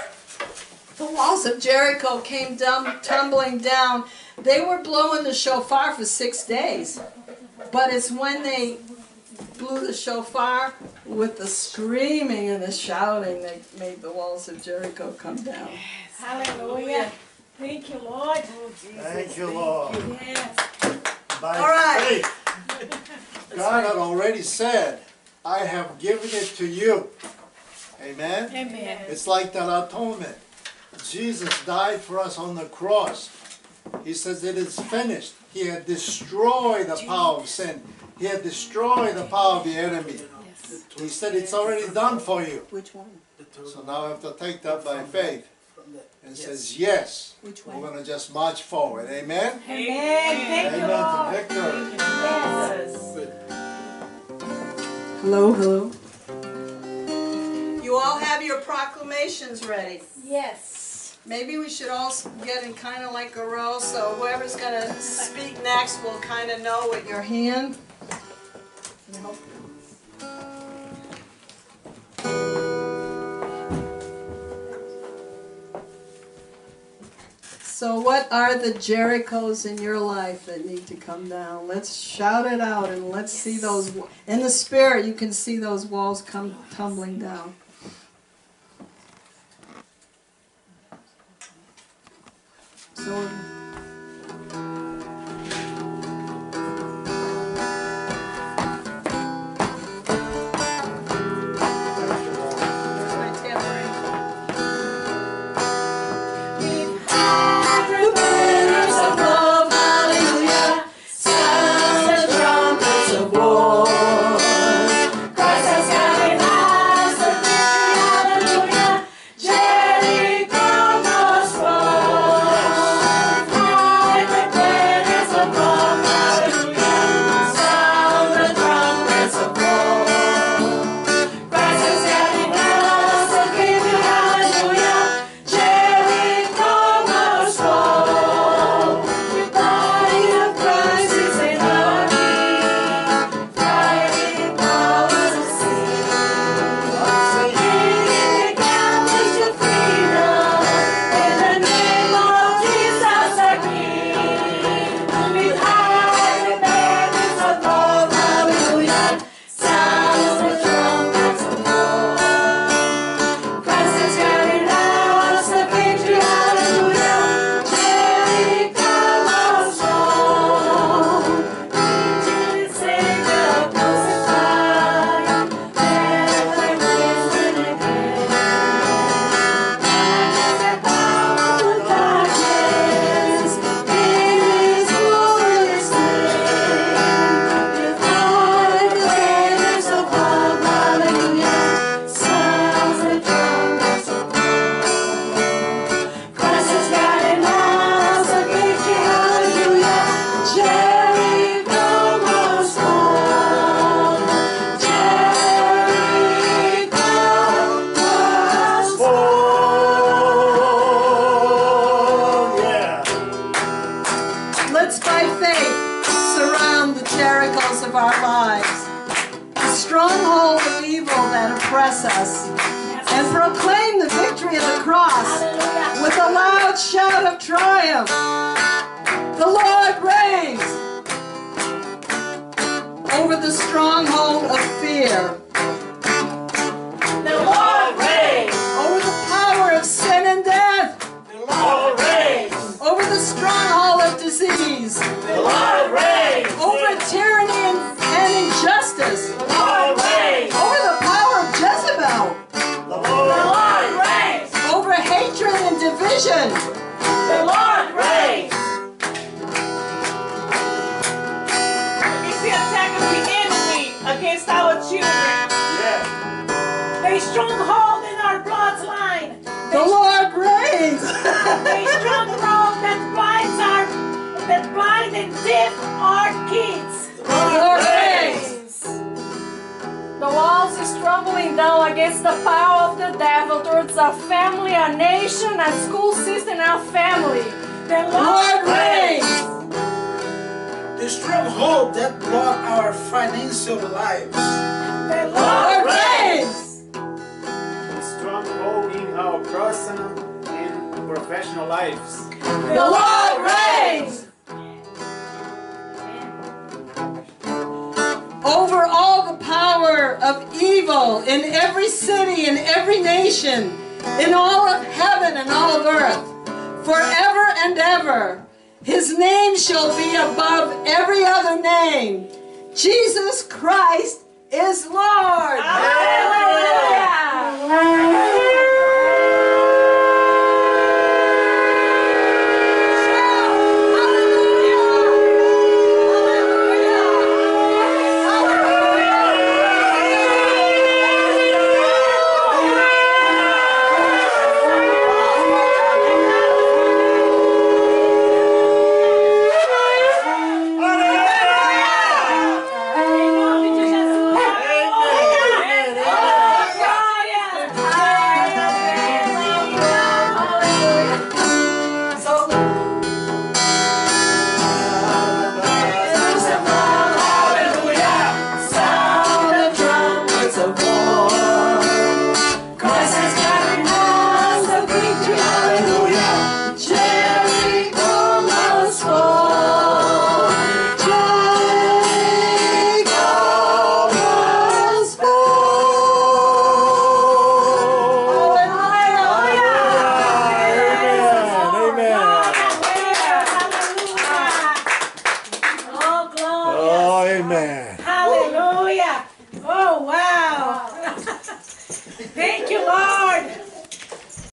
the walls of Jericho came tumbling down. They were blowing the shofar for 6 days. But it's when they blew the shofar with the screaming and the shouting that made the walls of Jericho come down. Yes. Hallelujah. Thank you, Lord. Oh, Jesus. Thank you, Lord. Yes. By all right. faith, God had already said, I have given it to you. Amen? Amen. It's like that atonement. Jesus died for us on the cross. He says it is finished. He had destroyed the power of sin. He had destroyed the power of the enemy. He said it's already done for you. Which one? So now I have to take that by faith. And says yes. We're going to just march forward. Amen? Amen. Thank you, Lord. Victory. Yes. Hello, hello. You all have your proclamations ready. Yes. Maybe we should all get in kind of like a row, so whoever's going to speak next will kind of know with your hand. So what are the Jerichos in your life that need to come down? Let's shout it out and let's see those. In the spirit, you can see those walls come tumbling down. So. Jerichos of our lives, the stronghold of evil that oppress us, and proclaim the victory of the cross with a loud shout of triumph. The Lord reigns over the stronghold of fear. The Lord reigns. Over the power of sin and death. The Lord reigns. Over the stronghold of disease. The Lord reigns. Over tyranny and injustice. The Lord reigns. Over the power of Jezebel. The Lord reigns. Over hatred and division. The Lord reigns. It's the attack of the enemy against our children. A stronghold in our bloodline. The Lord reigns. A stronghold that blind and deaf our kids. The Lord reigns. The walls is crumbling down against the power of the devil towards our family, our nation, our school system, our family. The Lord reigns. The stronghold that block our financial lives. The Lord reigns. Stronghold in our personal and professional lives. The Lord reigns. Over all the power of evil in every city, in every nation, in all of heaven and all of earth, forever and ever. His name shall be above every other name. Jesus Christ is Lord. Hallelujah.